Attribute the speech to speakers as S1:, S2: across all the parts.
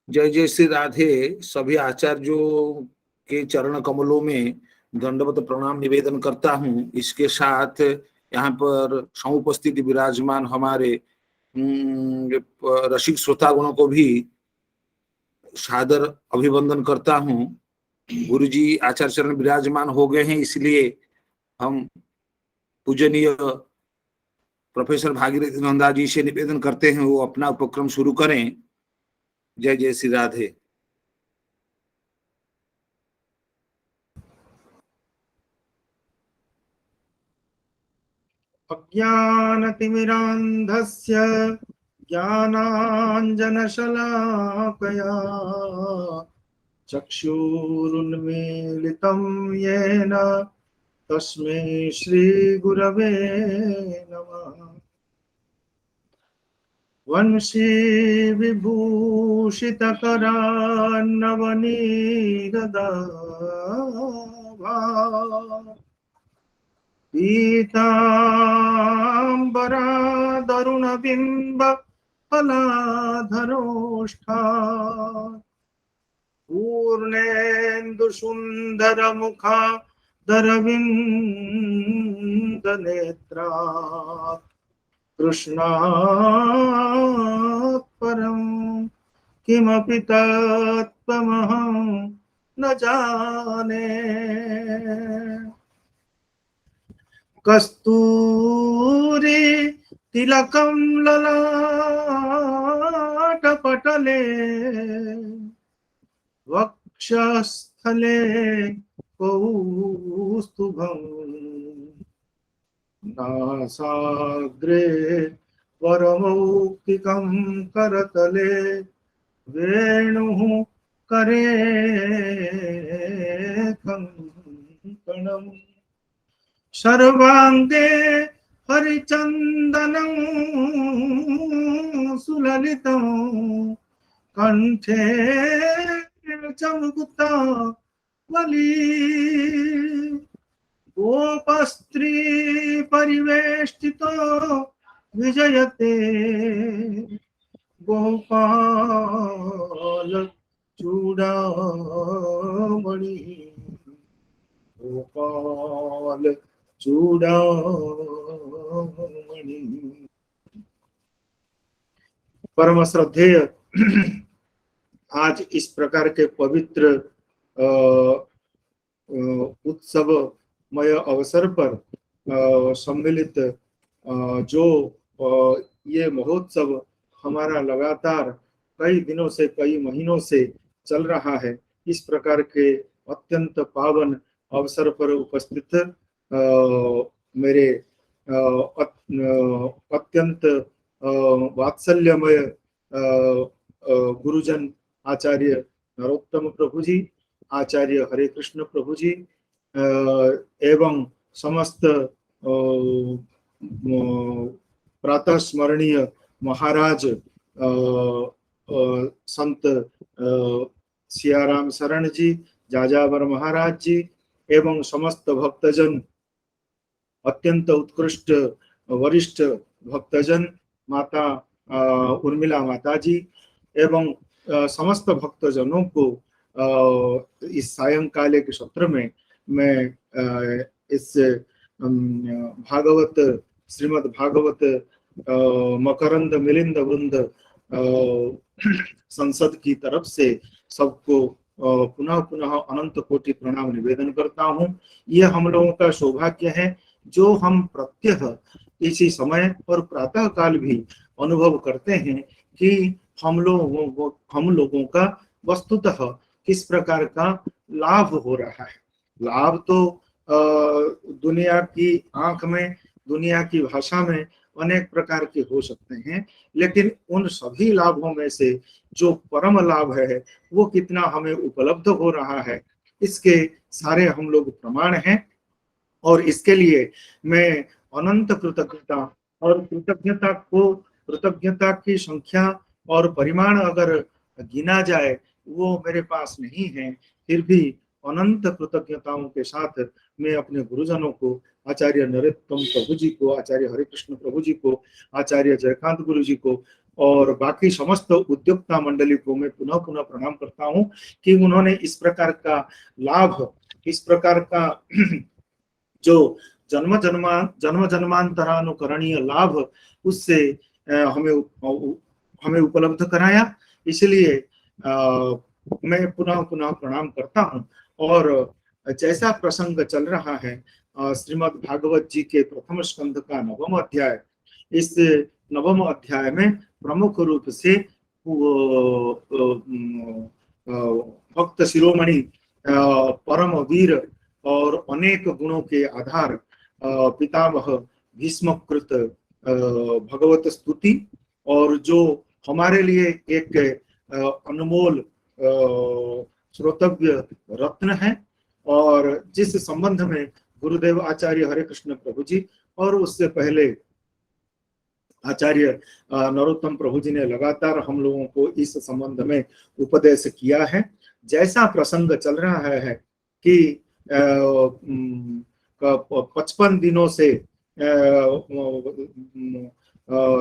S1: जय जय श्री राधे। सभी आचार्यों के चरण कमलों में दंडवत प्रणाम निवेदन करता हूँ। इसके साथ यहाँ पर समुपस्थित विराजमान हमारे रसिक श्रोतागणों को भी सादर अभिवंदन करता हूँ। गुरु जी आचार्य चरण विराजमान हो गए हैं, इसलिए हम पूजनीय प्रोफेसर भागीरथी नंदा जी से निवेदन करते हैं वो अपना उपक्रम शुरू करें। जय जय श्री राधे।
S2: अज्ञानतिमिरान्धस्य ज्ञानाञ्जनशलाकया चक्षुरुन्मीलितं येन तस्मै श्रीगुरवे नमः। वंशी विभूषितकरान्नवनीगदाभा पीताम्बरा दरुणबिम्ब फलाधरोष्ठा पूर्णेन्दुसुन्दरमुखा दरविन्दनेत्रा कृष्णात् परं किमपि तत्त्वमहं न जाने। कस्तूरी तिलकं ललाटपटले वक्षस्थले कौस्तुभं नासाग्रे परमौक्तिकं करतले वेणुः करे कंकणम् सर्वांगे हरिचंदनं सुललितं कंठे चमुकुता वली गोपस्त्री परिवेष्टितो विजयते गोपाल चूड़ामणि गोपाल चूड़ामणि। परम श्रद्धेय, आज इस प्रकार के पवित्र उत्सवमय अवसर पर सम्मिलित जो ये महोत्सव हमारा लगातार कई दिनों से कई महीनों से चल रहा है, इस प्रकार के अत्यंत पावन अवसर पर उपस्थित मेरे अत्यंत वात्सल्यमय गुरुजन आचार्य नरोत्तम प्रभु जी, आचार्य हरे कृष्ण प्रभु जी एवं समस्त प्रातः स्मरणीय महाराज संत सियाराम शरण जी, जाजावर महाराज जी एवं समस्त भक्तजन, अत्यंत उत्कृष्ट वरिष्ठ भक्तजन, माता उर्मिला माता जी एवं समस्त भक्तजनों को इस सायंकाल के सत्र में मैं इस भागवत, श्रीमद् भागवत मकरंद मिलिंद वृंद संसद की तरफ से सबको पुनः पुनः अनंत कोटि प्रणाम निवेदन करता हूँ। यह हम लोगों का सौभाग्य है जो हम प्रत्यह इसी समय और प्रातः काल भी अनुभव करते हैं कि हम लोगों का वस्तुतः किस प्रकार का लाभ हो रहा है। लाभ तो दुनिया की आंख में, दुनिया की भाषा में अनेक प्रकार के हो सकते हैं, लेकिन उन सभी लाभों में से जो परम लाभ है वो कितना हमें उपलब्ध हो रहा है, इसके सारे हम लोग प्रमाण हैं। और इसके लिए मैं अनंत कृतज्ञता, और कृतज्ञता की संख्या और परिमाण अगर गिना जाए वो मेरे पास नहीं है, फिर भी अनंत कृतज्ञताओं के साथ मैं अपने गुरुजनों को, आचार्य नरोत्तम प्रभु जी को, आचार्य हरिकृष्ण प्रभु जी को, आचार्य जयकांत गुरु जी को और बाकी समस्त उद्योक्ता मंडली को मैं पुनः पुनः प्रणाम करता हूं कि उन्होंने इस प्रकार का लाभ, इस प्रकार का जो जन्म जन्मांतरानुकरणीय लाभ उससे हमें उपलब्ध कराया। इसलिए मैं पुनः पुनः प्रणाम करता हूं। और जैसा प्रसंग चल रहा है श्रीमद् भागवत जी के प्रथम स्कंध का 9वां अध्याय, इस 9वां अध्याय में प्रमुख रूप से भक्त शिरोमणि परम वीर और अनेक गुणों के आधार पितामह भीष्मकृत भगवत स्तुति, और जो हमारे लिए एक अनमोल श्रोतव्य रत्न है, और जिस संबंध में गुरुदेव आचार्य हरे कृष्ण प्रभु जी और उससे पहले आचार्य नरोत्तम प्रभु जी ने लगातार हम लोगों को इस संबंध में उपदेश किया है। जैसा प्रसंग चल रहा है कि 55 दिनों से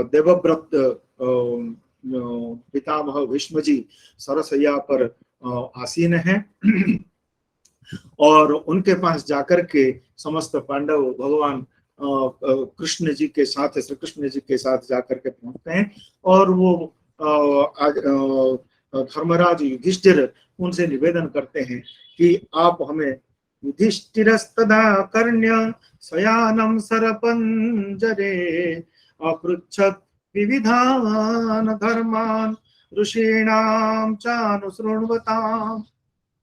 S2: देवव्रत पितामह भीष्म जी सरसैया पर आसीन है और उनके पास जाकर के समस्त पांडव भगवान कृष्ण जी के साथ, श्री कृष्ण जी के साथ जाकर के पहुंचते हैं, और वो धर्मराज युधिष्ठिर उनसे निवेदन करते हैं कि आप हमें, युधिष्ठिरस्तदा कर्ण्य शयानं सरपंजरे अपृच्छत् विविधान् धर्मान् ऋषीणां चानुशृण्वताम्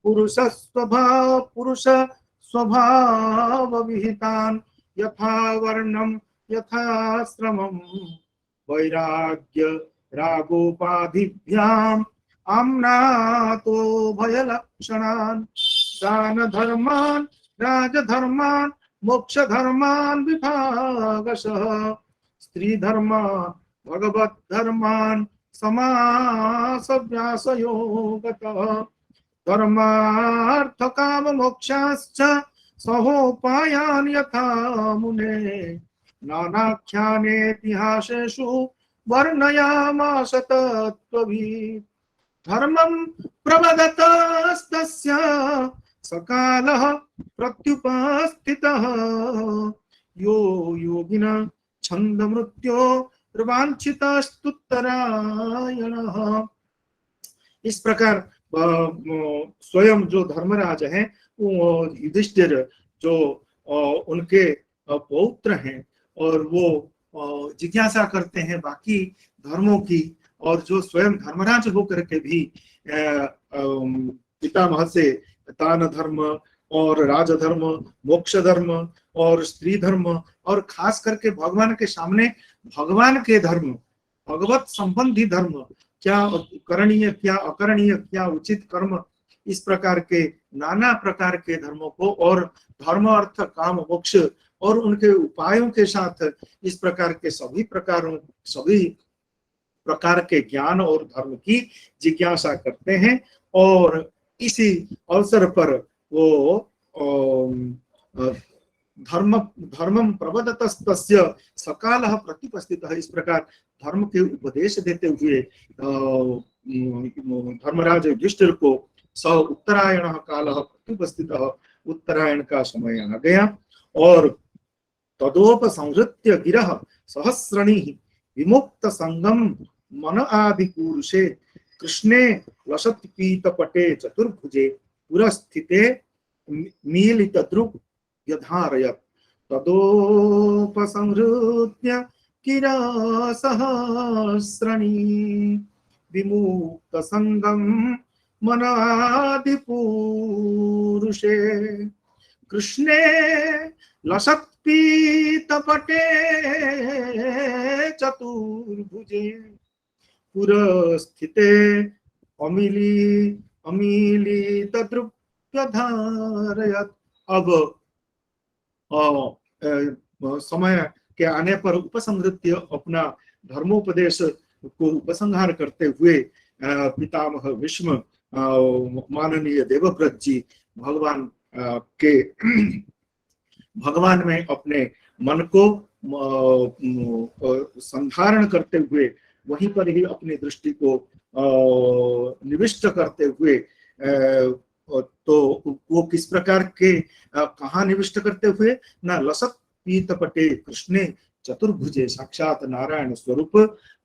S2: पुरुष स्वभाव विहितान् यथा वर्णं यथा श्रमं वैराग्य रागोपाधिभ्याम् आम्नातो भयलक्षणान् दान धर्मान् राजधर्मान् मोक्ष धर्मान् विभागशः स्त्री धर्मान् भगवत धर्मान् समासव्यासयोगतः धर्मार्थ काम मोक्षाश्च सहोपायान् यथा मुने नानाख्यानेतिहासेषु वर्णयामास तत्त्वभिः धर्मं प्रवदतस्तस्य सकालः प्रत्युपस्थितः यो योगिना छन्दमृत्योर्वाञ्छितस्तुत्तरायणः। इस प्रकार स्वयं जो धर्मराज हैं युधिष्ठिर जो उनके पौत्र हैं और वो जिज्ञासा करते हैं बाकी धर्मों की, और जो स्वयं धर्मराज होकर के भी पितामह से दान धर्म और राजधर्म, मोक्ष धर्म और स्त्री धर्म और खास करके भगवान के सामने भगवान के धर्म, भगवत संबंधी धर्म, क्या करणीय क्या अकरणीय, क्या उचित कर्म, इस प्रकार के नाना प्रकार के धर्मों को और धर्म अर्थ काम मोक्ष और उनके उपायों के साथ इस प्रकार के सभी प्रकार के ज्ञान और धर्म की जिज्ञासा करते हैं। और इसी अवसर पर वो धर्म धर्मम प्रवदतस्तस्य सकालः प्रतिपस्थितः, इस प्रकार धर्म के उपदेश देते हुए धर्मराज युधिष्ठिर को स उत्तरायण कालः प्रतिपस्थितः, उत्तरायण का समय आ गया। और तदोपसंहृत्य गिरः सहस्रणिः विमुक्त संगम मन आदि पुरुषे कृष्णे लसत्पीतपटे चतुर्भुजे पुरस्थिते मीलितदृक् यधारयत्। तदोपसंहृत्य गिरः सहस्रणिः विमुक्त संगम मन आदि पुरुषे कृष्णे लसत्पीतपटे चतुर्भुजे पुरस्थिते अमीलितदृक्यधारयत्। अब समय के आने पर उपसंहृत्य अपना धर्मोपदेश को उपसंहार करते हुए पितामह भीष्म माननीय देवव्रत जी भगवान में अपने मन को संधारण करते हुए वहीं पर ही अपनी दृष्टि को निविष्ट करते हुए तो वो किस प्रकार के कहाँ निविष्ट करते हुए ना लसत पीतपटे कृष्णे चतुर्भुजे, साक्षात नारायण स्वरूप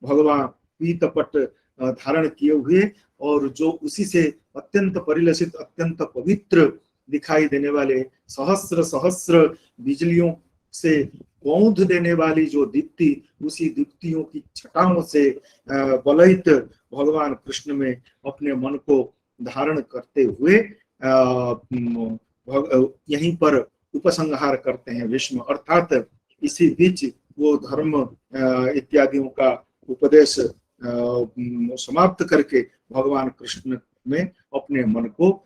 S2: भगवान पीतपट धारण किए हुए और जो उसी से अत्यंत परिलसित अत्यंत पवित्र दिखाई देने वाले सहस्र सहस्र बिजलियों से कौंध देने वाली जो दीप्ति, उसी दीप्तियों की छटाओं से बलयित भगवान कृष्ण में अपने मन को धारण करते हुए यहीं पर उपसंहार करते हैं भीष्म। अर्थात इसी बीच वो धर्म इत्यादियों का उपदेश समाप्त करके भगवान कृष्ण में अपने मन को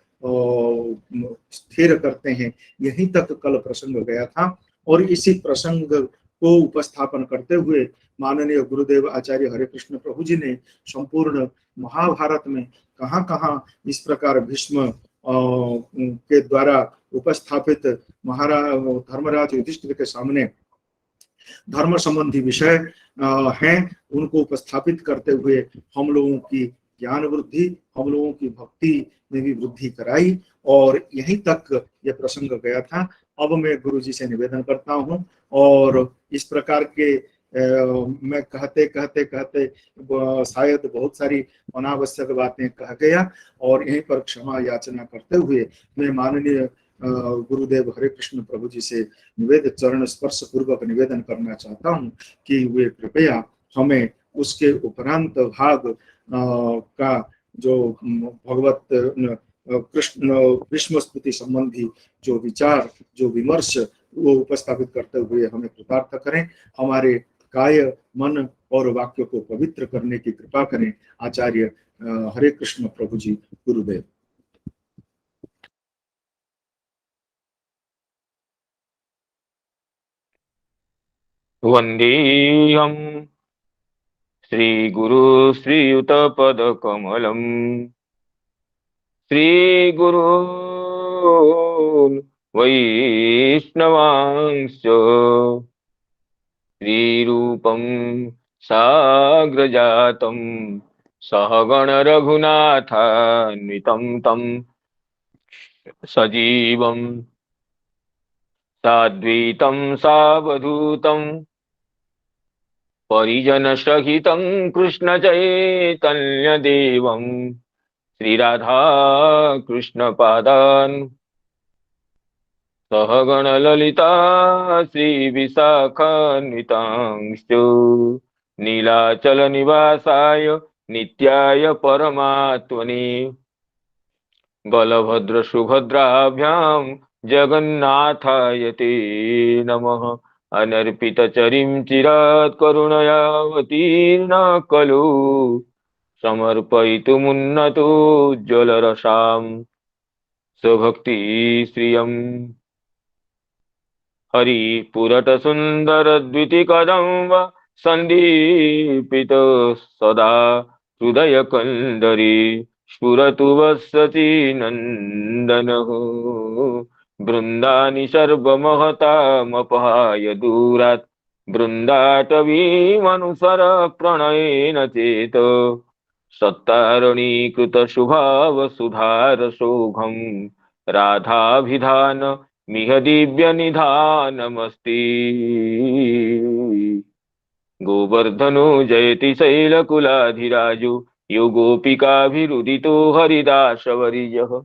S2: स्थिर करते हैं। यहीं तक कल प्रसंग गया था और इसी प्रसंग को उपस्थापन करते हुए माननीय गुरुदेव आचार्य हरे कृष्ण प्रभु जी ने संपूर्ण महाभारत में कहाँ कहाँ इस प्रकार भीष्म के द्वारा उपस्थापित धर्मराज युधिष्ठिर के सामने धर्म संबंधी विषय हैं, उनको उपस्थापित करते हुए हम लोगों की ज्ञान वृद्धि, हम लोगों की भक्ति में भी वृद्धि कराई और यहीं तक यह प्रसंग गया था। अब मैं गुरु जी से निवेदन करता हूँ और इस प्रकार के मैं कहते कहते कहते शायद बहुत सारी अनावश्यक बातें कह गया और यहीं पर क्षमा याचना करते हुए मैं माननीय गुरुदेव हरे कृष्ण प्रभु जी से निवेदित चरण स्पर्श पूर्वक निवेदन करना चाहता हूँ कि वे कृपया हमें उसके उपरांत भाग का जो भगवत कृष्ण विष्णु स्तुति संबंधी जो विचार जो विमर्श वो उपस्थापित करते हुए हमें कृतार्थ करें, हमारे काय मन और वाक्य को पवित्र करने की कृपा करें। आचार्य हरे कृष्ण प्रभु जी गुरुदेव।
S3: वंदेहम श्री गुरु श्रीयुत पद कमलम श्री गुरु वैष्णवांश्च श्रीरूपं साग्रजातं सहगण रघुनाथान्वितं तं सजीवं साद्वैतं सावधूतं परिजन सहितं कृष्ण चैतन्य देवं श्रीराधा कृष्ण पादान् सहगण ललिता श्री विशाखान्वितांश्च नीलाचल निवासाय नित्याय परमात्मने बलभद्र सुभद्राभ्यां जगन्नाथाय ते नमः। अनर्पित चरिं चिरात् करुणयावतीर्ण खलु समर्पयितुमुन्नतो ज्वलरसां स्वभक्ति श्रियम् हरि पुरत सुंदर द्विति कदम्ब सन्दीपित सदा हृदय कंदरी स्फुरतु वसति नन्दनः बृन्दानि सर्वमहतामपहाय दूरात् बृन्दाटवीमनुसर प्रणयेन चेत सत्तारणीकृत शुभाव सुधारसौघं राधाभिधान मिह दिव्य निधानमस्ति गोवर्धनो जयति शैलकुलाधिराजो यो गोपिकाभिरुदितो हरिदासवर्यः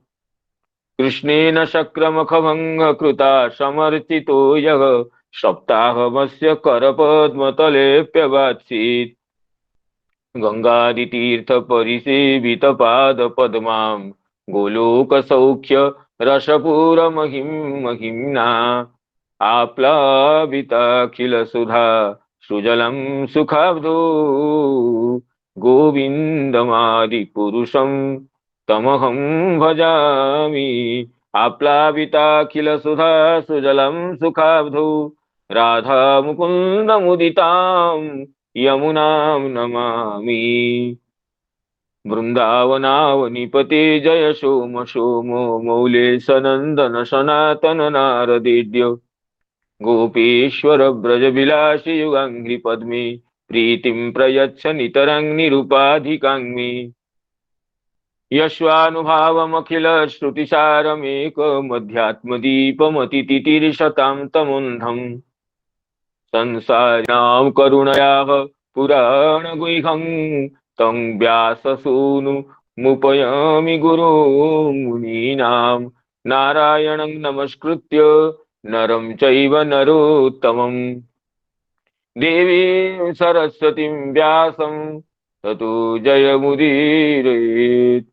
S3: कृष्णेन शक्रमखभङ्ग कृता समर्चितो यः सप्ताहमस्य करपद्मतलेऽप्यवात्सीत् गंगादितीर्थ परिसेवित पाद पद्मां गोलोक सौख्य रसपूर महिम्ना आप्लाविताखिल सुधा सुजलं सुखाब्दो गोविन्दमादि पुरुषं तमहं भजामि आप्लाविताखिल सुधा सुजलं सुखाब्दो राधा मुकुन्द मुदितां यमुनां नमामि वृंदावनावनिपते जय सोम सोमो मौले सनंदन सनातन नारदेड्य गोपेश्वर ब्रजविलासि युगांघ्रि पद्मे प्रीतिं प्रयच्छ नितरं निरुपाधिकाङ्मे यस्वानुभावमखिल श्रुतिसारमेकमध्यात्मदीपमतितितिर्षतां तमोन्धम् संसारिणां करुणयाः पुराणगुह्यं तं व्याससूनुमुपयामि गुरुं मुनीनां नारायणं नमस्कृत्य नरं चैव नरोत्तमं देवीं सरस्वतीं व्यासं ततो जयमुदीरयेत्।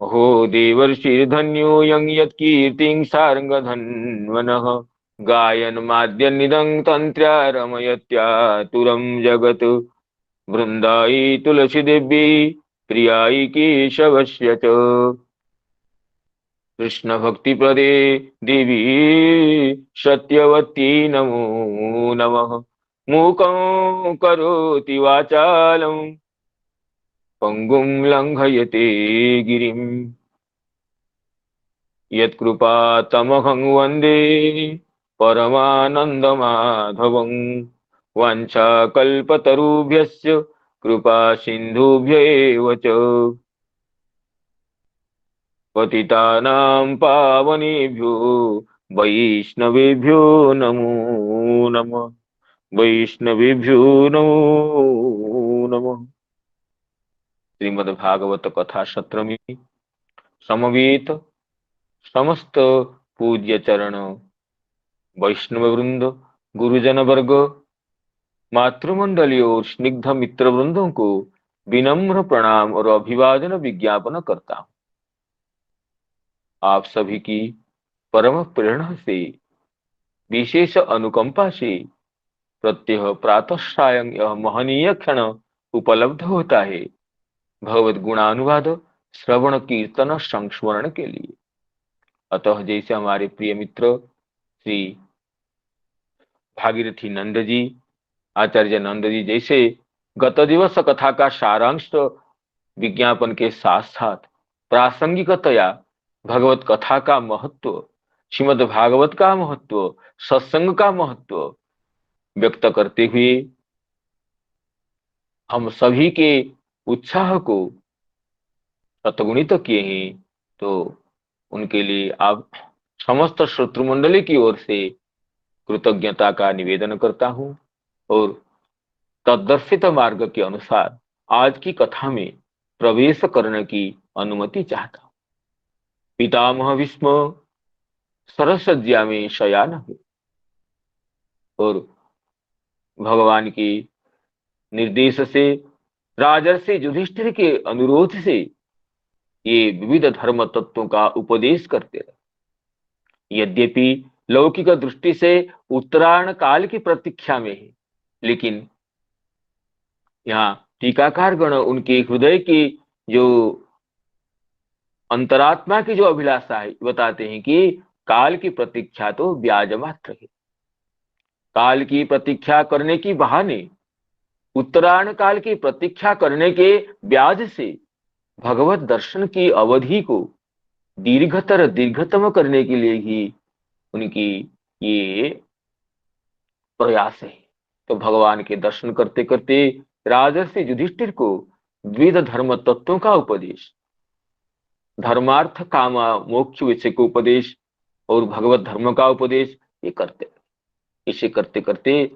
S3: अहो देवर्षिर्धन्यो यं यत्कीर्तिं सार्ङ्गधन्वनः गायन्माद्यन्निदं तन्त्र्या रमयत्यातुरं जगत् वृन्दायै तुलसीदेव्यै प्रियायै केशवस्य च कृष्णभक्तिप्रदे देवी सत्यवती नमो नमः मूकं करोति वाचालं पङ्गुं लङ्घयते गिरिं यत्कृपातमहं वन्दे परमानन्दमाधवं वाञ्छाकल्पतरुभ्यश्च कृपा सिन्धुभ्य एव च पतितानां पावनेभ्यो वैष्णवेभ्यो नमो नमः वैष्णवेभ्यो नमो नमः। श्रीमद्भागवत कथा सत्रमी समवेत समस्त पूज्य चरण वैष्णव वृंद गुरुजन वर्ग मातृमंडली और स्निग्ध मित्र वृंदों को विनम्र प्रणाम और अभिवादन विज्ञापन करता हूं। आप सभी की परम प्रेरणा से विशेष अनुकंपा से प्रत्यह प्रातः सायं यह महनीय क्षण उपलब्ध होता है भगवत गुणानुवाद श्रवण कीर्तन संस्मरण के लिए। अतः जैसे हमारे प्रिय मित्र श्री भागीरथी नंद जी आचार्य नंद जी जैसे गत दिवस कथा का सारांश विज्ञापन के साथ साथ प्रासंगिकतया भगवत कथा का महत्व श्रीमद् भागवत का महत्व सत्संग का महत्व व्यक्त करते हुए हम सभी के उत्साह को शतगुणित किए हैं, तो उनके लिए आप समस्त श्रोतृ मंडली की ओर से कृतज्ञता का निवेदन करता हूं और तदर्शित मार्ग के अनुसार आज की कथा में प्रवेश करने की अनुमति चाहता हूं। पितामह भीष्म सरसज्जा में शयान है और भगवान के निर्देश से राजर्षि युधिष्ठिर के अनुरोध से ये विविध धर्म तत्वों का उपदेश करते रहे। यद्यपि लौकिक दृष्टि से उत्तरायण काल की प्रतीक्षा में है, लेकिन यहाँ टीकाकार गण उनके हृदय की जो अंतरात्मा की जो अभिलाषा है बताते हैं कि काल की प्रतीक्षा तो ब्याज मात्र है। काल की प्रतीक्षा करने की बहाने, उत्तरायण काल की प्रतीक्षा करने के ब्याज से भगवत दर्शन की अवधि को दीर्घतम करने के लिए ही उनकी ये प्रयास है। तो भगवान के दर्शन करते करते राजर्षि युधिष्ठिर को द्विध धर्म तत्वों का उपदेश, धर्मार्थ काम मोक्ष विषय को उपदेश और भगवत धर्म का उपदेश ये करते, इसे करते करते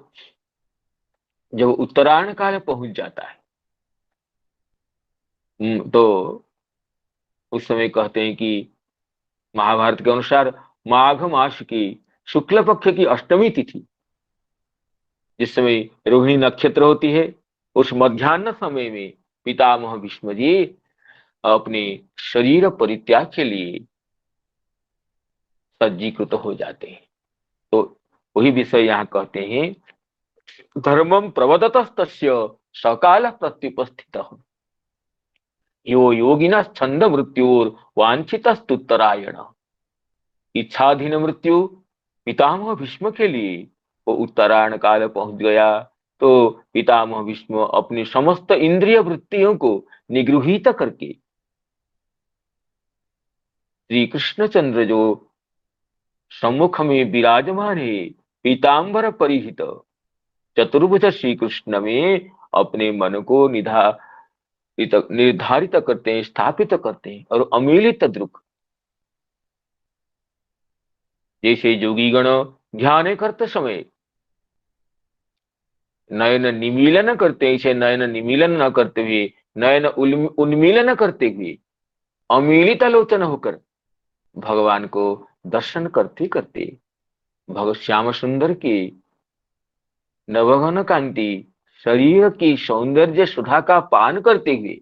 S3: जब उत्तरायण काल पहुंच जाता है, तो उस समय कहते हैं कि महाभारत के अनुसार माघ मास की शुक्ल पक्ष की अष्टमी तिथि, जिस समय रोहिणी नक्षत्र होती है, उस मध्याह्न समय में पितामह भीष्म जी अपने शरीर परित्याग के लिए सज्जीकृत हो जाते हैं। तो वही विषय यहाँ कहते हैं, धर्मम प्रवदतस्तस्य सकाल प्रत्युपस्थित यो योगिना छंद मृत्युर वांछितस्तुत्तरायण। इच्छाधीन मृत्यु पितामह भीष्म के लिए वो उत्तरायण काल पहुंच गया, तो पितामह भीष्म अपनी समस्त इंद्रिय वृत्तियों को निगृहीत करके श्री कृष्णचंद्र जो सम्मुख में विराजमान है, पीतांबर परिहित चतुर्भुज श्री कृष्ण में अपने मन को निर्धारित करते हैं, स्थापित करते हैं और अमीलित दृक्, जैसे योगीगण ध्यान करते समय नयन निमीलन करते हैं, इसे नयन निमीलन न करते हुए नयन उन्मीलन करते हुए अमीलित लोचन होकर भगवान को दर्शन करते करते भगवत श्याम सुंदर की नवघन कांति शरीर की सौंदर्य सुधा का पान करते हुए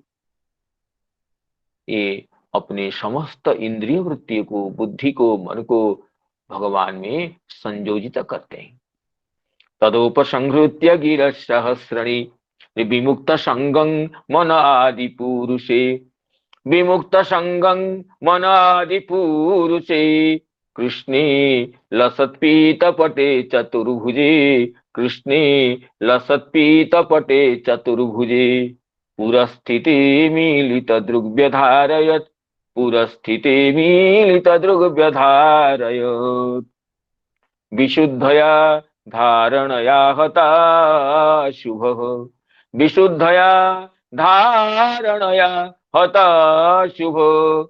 S3: ये अपने समस्त इंद्रिय वृत्ति को, बुद्धि को, मन को भगवान में संयोजित करते हैं। तदोपसंहृत्य गिरसहस्रणी विमुक्त संगं मन आदि पुरुषे, विमुक्त संगं मन आदि पुरुषे कृष्णे लसत्पीत पटे चतुर्भुजे, कृष्णे लसत्पीत पटे चतुर्भुजे पुरस्थिते मीलित दृग्व्यधारयत्, पुरस्थिते मीलित दृग्व्यधारयत् विशुद्धया धारणया हता शुभः, विशुद्धया धारणया हता शुभः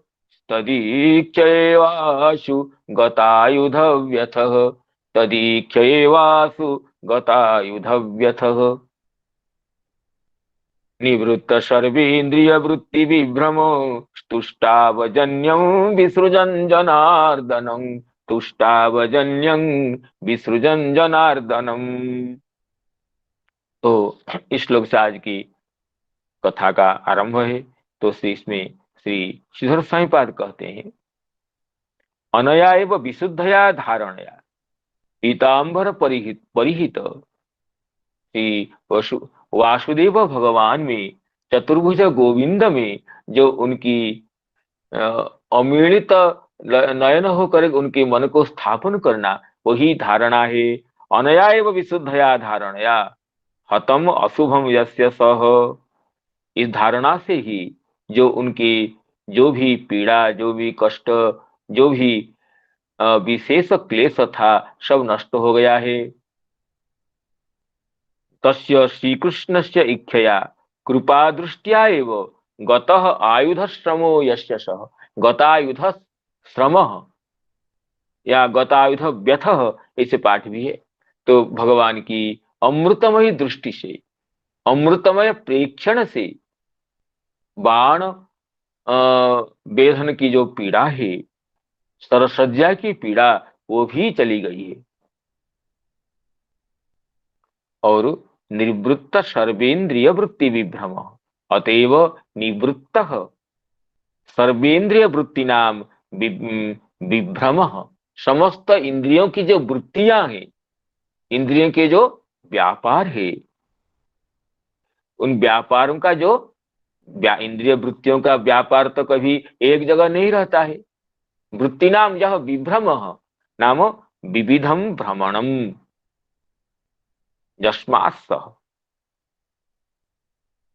S3: तदीक्षैवाशु गतायुधव्यथः, तदीक्षैवासु गतायुधव्यथः निवृत्त सर्वेन्द्रिय वृत्ति विभ्रमो स्तुष्टावजन्यं विसृजन् जनार्दनं, तुष्टावजन्यं विसृजन् जनार्दनम। तो इस श्लोक से आज की कथा का आरंभ है। तो इसमें श्री श्रीधर स्वामीपाद कहते हैं, अनया एव विशुद्धया धारणया पीतांबर परिहित श्री वासुदेव भगवान में, चतुर्भुज गोविंद में जो उनकी अमीलित नयन होकर उनके मन को स्थापन करना, वही धारणा है। अनया एव विशुद्धया धारणया हतम अशुभम यस्य सह, इस धारणा से ही जो उनकी जो भी पीड़ा, जो भी कष्ट, जो भी विशेष क्लेश था, सब नष्ट हो गया है। तस्य श्री कृष्णस्य इच्छया कृपा दृष्टिया एव गतः आयुध श्रमो यस्य सः, गतायुध श्रम या गतायुध व्यथः, ऐसे पाठ भी है। तो भगवान की अमृतमय दृष्टि से, अमृतमय प्रेक्षण से बाण वेधन की जो पीड़ा है, सरसज्जा की पीड़ा, वो भी चली गई है। और निवृत्त सर्वेन्द्रिय वृत्ति विभ्रम, अतएव निवृत्त सर्वेन्द्रिय वृत्ति नाम विभ्रम, समस्त इंद्रियों की जो वृत्तियां हैं, इंद्रियों के जो व्यापार है, उन व्यापारों का जो इंद्रिय वृत्तियों का व्यापार तो कभी एक जगह नहीं रहता है। वृत्ति नाम यह विभ्रम नाम विविधम भ्रमणम, यस्मात् सः,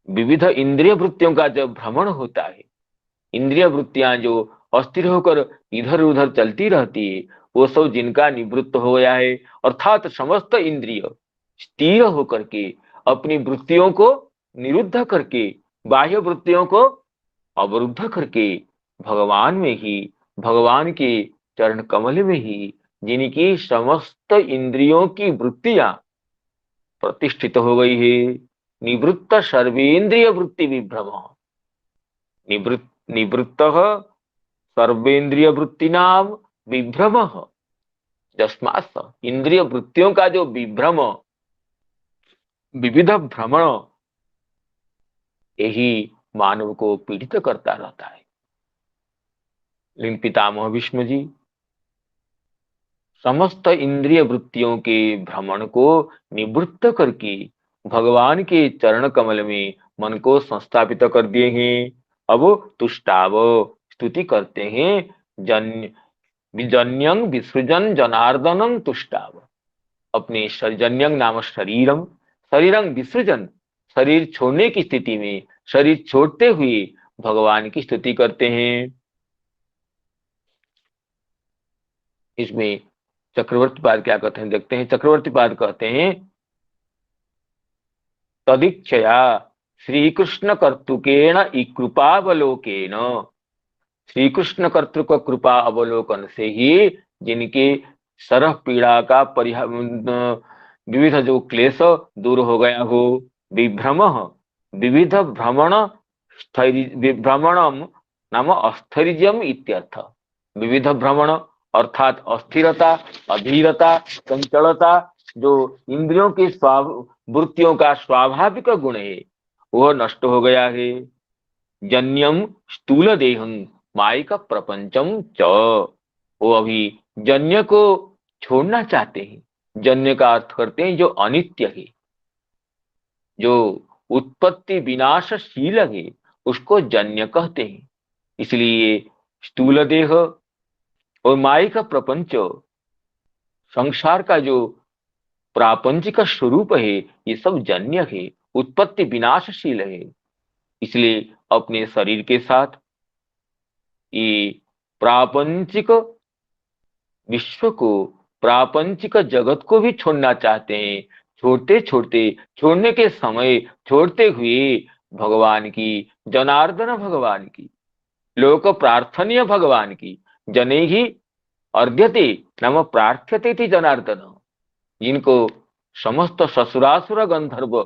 S3: विविध इंद्रिय वृत्तियों का जब भ्रमण होता है, इंद्रिय वृत्तियां जो अस्थिर होकर इधर उधर चलती रहती है, वो सब जिनका निवृत्त हो गया है, अर्थात समस्त इंद्रिय स्थिर होकर के अपनी वृत्तियों को निरुद्ध करके, बाह्य वृत्तियों को अवरुद्ध करके भगवान में ही, भगवान के चरण कमल में ही जिनकी समस्त इंद्रियों की वृत्तियां प्रतिष्ठित हो गई है, निवृत्त सर्वेंद्रिय वृत्ति विभ्रम, निवृत्त सर्वेंद्रिय वृत्ति नाम विभ्रम, जस्मात् इंद्रिय वृत्तियों का जो विभ्रम, विविध भ्रमण, यही मानव को पीड़ित करता रहता है। लेकिन पितामह भीष्म जी समस्त इंद्रिय वृत्तियों के भ्रमण को निवृत्त करके भगवान के चरण कमल में मन को संस्थापित कर दिए हैं। अब तुष्टाव स्तुति करते हैं, जन्यं विसृजन जनार्दनं तुष्टाव, अपने जन्यं नाम शरीरम, शरीरं विसृजन, शरीर छोड़ने की स्थिति में, शरीर छोड़ते हुए भगवान की स्तुति करते हैं। इसमें चक्रवर्ती पाद क्या कहते हैं, देखते हैं। चक्रवर्ती पाद कहते हैं, तदीक्षया श्री कृष्ण कर्तुकेण कृपावलोकेन, श्री कृष्ण कर्तृक कृपा अवलोकन से ही जिनके सरह पीड़ा का विविध जो क्लेश दूर हो गया हो, विभ्रम विविध भ्रमण, भ्रमणम नाम अस्थैर्यम इत्यर्थ, विविध भ्रमण अर्थात अस्थिरता, अधीरता, चंचलता, जो इंद्रियों की वृत्तियों का स्वाभाविक गुण है, वह नष्ट हो गया है। जन्यम स्थूल देहं मायिक प्रपंचम च, वो अभी जन्य को छोड़ना चाहते हैं। जन्य का अर्थ करते हैं जो अनित्य है, जो उत्पत्ति विनाशशील है, उसको जन्य कहते हैं। इसलिए स्थूल देह और मायिक प्रपंच, संसार का जो प्रापंचिक स्वरूप है, ये सब जन्य है, उत्पत्ति विनाशशील है। इसलिए अपने शरीर के साथ ये प्रापंचिक विश्व को, प्रापंचिक जगत को भी छोड़ना चाहते हैं। छोड़ते छोड़ते, छोड़ने के समय छोड़ते हुए भगवान की, जनार्दन भगवान की, लोक प्रार्थनीय भगवान की, जने ही अर्ध्यते नाम प्रार्थ्यते थी जनार्दन, जिनको समस्त ससुरासुर गंधर्व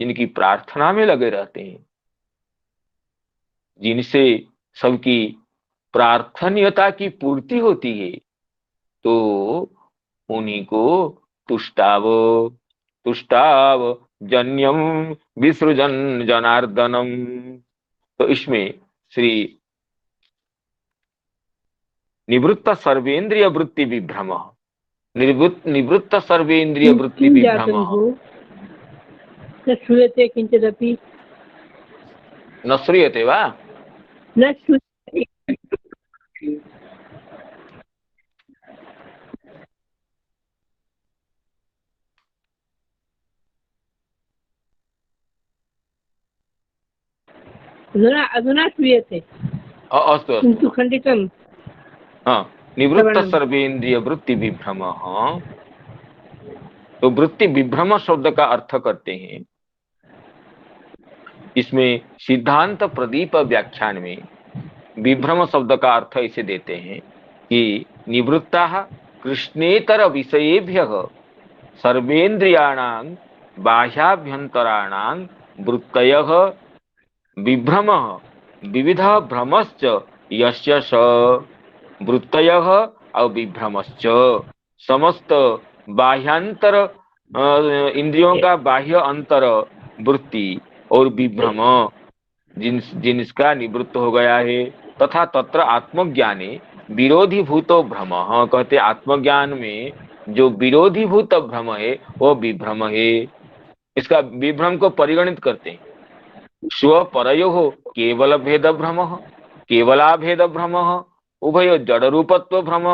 S3: जिनकी प्रार्थना में लगे रहते हैं, जिनसे सबकी प्रार्थनीयता की पूर्ति होती है, तो उन्हीं को तुष्टाव, तुष्टाव जन्यम विसृजन जनार्दनम। तो इसमें श्री निवृत्त सर्वेंद्रिय वृत्ति विभ्रम, निवृत्त सर्वेंद्रिय वृत्ति विभ्रम,
S4: श्रूयते किंचिदपि
S3: न श्रूयते वा?
S4: न श्रूयते। अधुना श्रूयते।
S3: अस्तु अस्तु,
S4: किन्तु खण्डितं।
S3: निवृत्त सर्वेंद्रिय वृत्ति विभ्रम। तो वृत्ति विभ्रम शब्द का अर्थ करते हैं, इसमें सिद्धांत प्रदीप व्याख्यान में विभ्रम शब्द का अर्थ इसे देते हैं कि निवृत्ता कृष्णेतर विषयेभ्यः सर्वेन्द्रियाणां बाह्याभ्यंतराणां वृत्तयः विभ्रम विविध भ्रमश्च यस्य स, वृत्तयः और विभ्रमश्च, समस्त बाह्यांतर इंद्रियों का बाह्य अंतर वृत्ति और विभ्रम जिनका निवृत्त हो गया है, तथा तत्र आत्मज्ञाने विरोधी भूतो भ्रम, कहते आत्मज्ञान में जो विरोधी भूत भ्रम है वो विभ्रम है। इसका विभ्रम को परिगणित करते हैं, स्व परयो केवल भेद भ्रम, केवला भेद भ्रम, उभय जड़ रूपत्व भ्रम,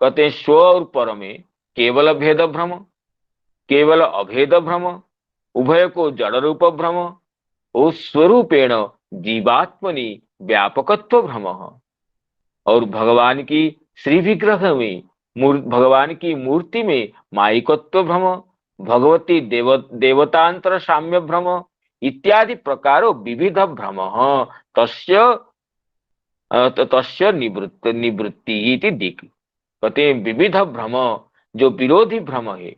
S3: कहते हैं स्व और पर में केवल भेद भ्रम, केवल अभेद भ्रम, उभय को जड़ रूप भ्रम, ओ स्वरूपेण जीवात्मनि व्यापकत्व भ्रम। और भगवान की श्री विग्रह में, भगवान की मूर्ति में माइकत्व भ्रम, भगवती देवतांतर साम्य भ्रम इत्यादि प्रकारो विविध भ्रम तस्य तस्य निवृत्ति इति दिक्। कहते हैं विविध भ्रम, जो विरोधी भ्रम है,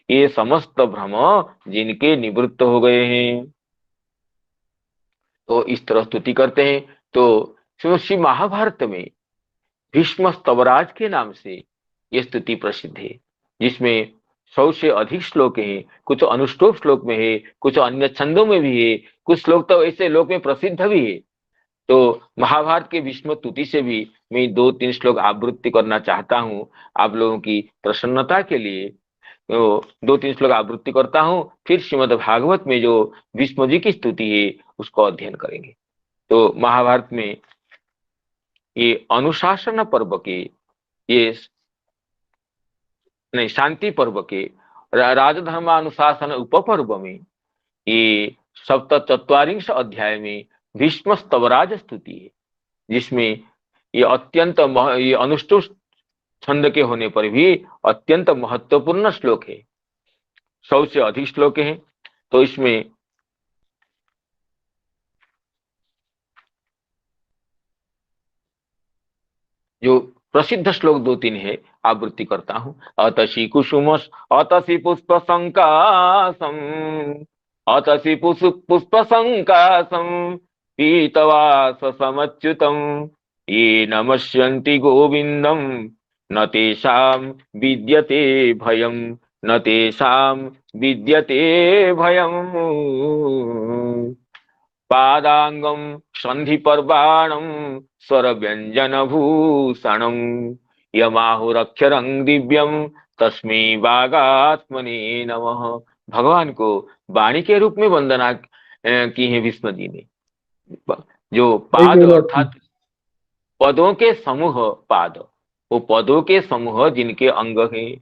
S3: ये समस्त भ्रम जिनके निवृत्त हो गए हैं। तो इस तरह स्तुति करते हैं। तो श्री महाभारत में भीष्म स्तवराज के नाम से यह स्तुति प्रसिद्ध है, जिसमें 100 से अधिक श्लोक हैं। कुछ अनुष्टुप श्लोक में है, कुछ अन्य छंदों में भी है, कुछ श्लोक तो ऐसे लोक में प्रसिद्ध भी है। तो महाभारत के भीष्म स्तुति से भी मैं 2-3 श्लोक आवृत्ति करना चाहता हूँ आप लोगों की प्रसन्नता के लिए। तो 2-3 श्लोक आवृत्ति करता हूँ, फिर श्रीमद् भागवत में जो भीष्म जी की स्तुति है उसको अध्ययन करेंगे। तो महाभारत में ये अनुशासन पर्व के, ये नहीं शांति पर्व के राजधर्मानुशासन उपपर्व में ये सप्तचत्वारिंश अध्याय में भीष्म स्तवराज स्तुति है, जिसमें ये अत्यंत ये अनुष्टुप छंद के होने पर भी अत्यंत महत्वपूर्ण श्लोक है। 100 से अधिक श्लोक हैं। तो इसमें जो प्रसिद्ध श्लोक 2-3 है आवृत्ति करता हूं। अतसी कुसुम अतसी पुष्प संकासम, अतसी पुष्प संकासम पीतवास समच्युतम, ये नमस्यन्ति गोविंदम न तेषां विद्यते भयम, न तेषां विद्यते भयम। पादांगम संधि पर्वाणम स्वर व्यंजन भूषणम, यमाहुरक्षरं दिव्यम तस्मै वागात्मने नमः। भगवान को वाणी के रूप में वंदना की है भीष्म जी ने। जो पाद अर्थात पदों के समूह, पाद वो पदों के समूह जिनके अंग हैं,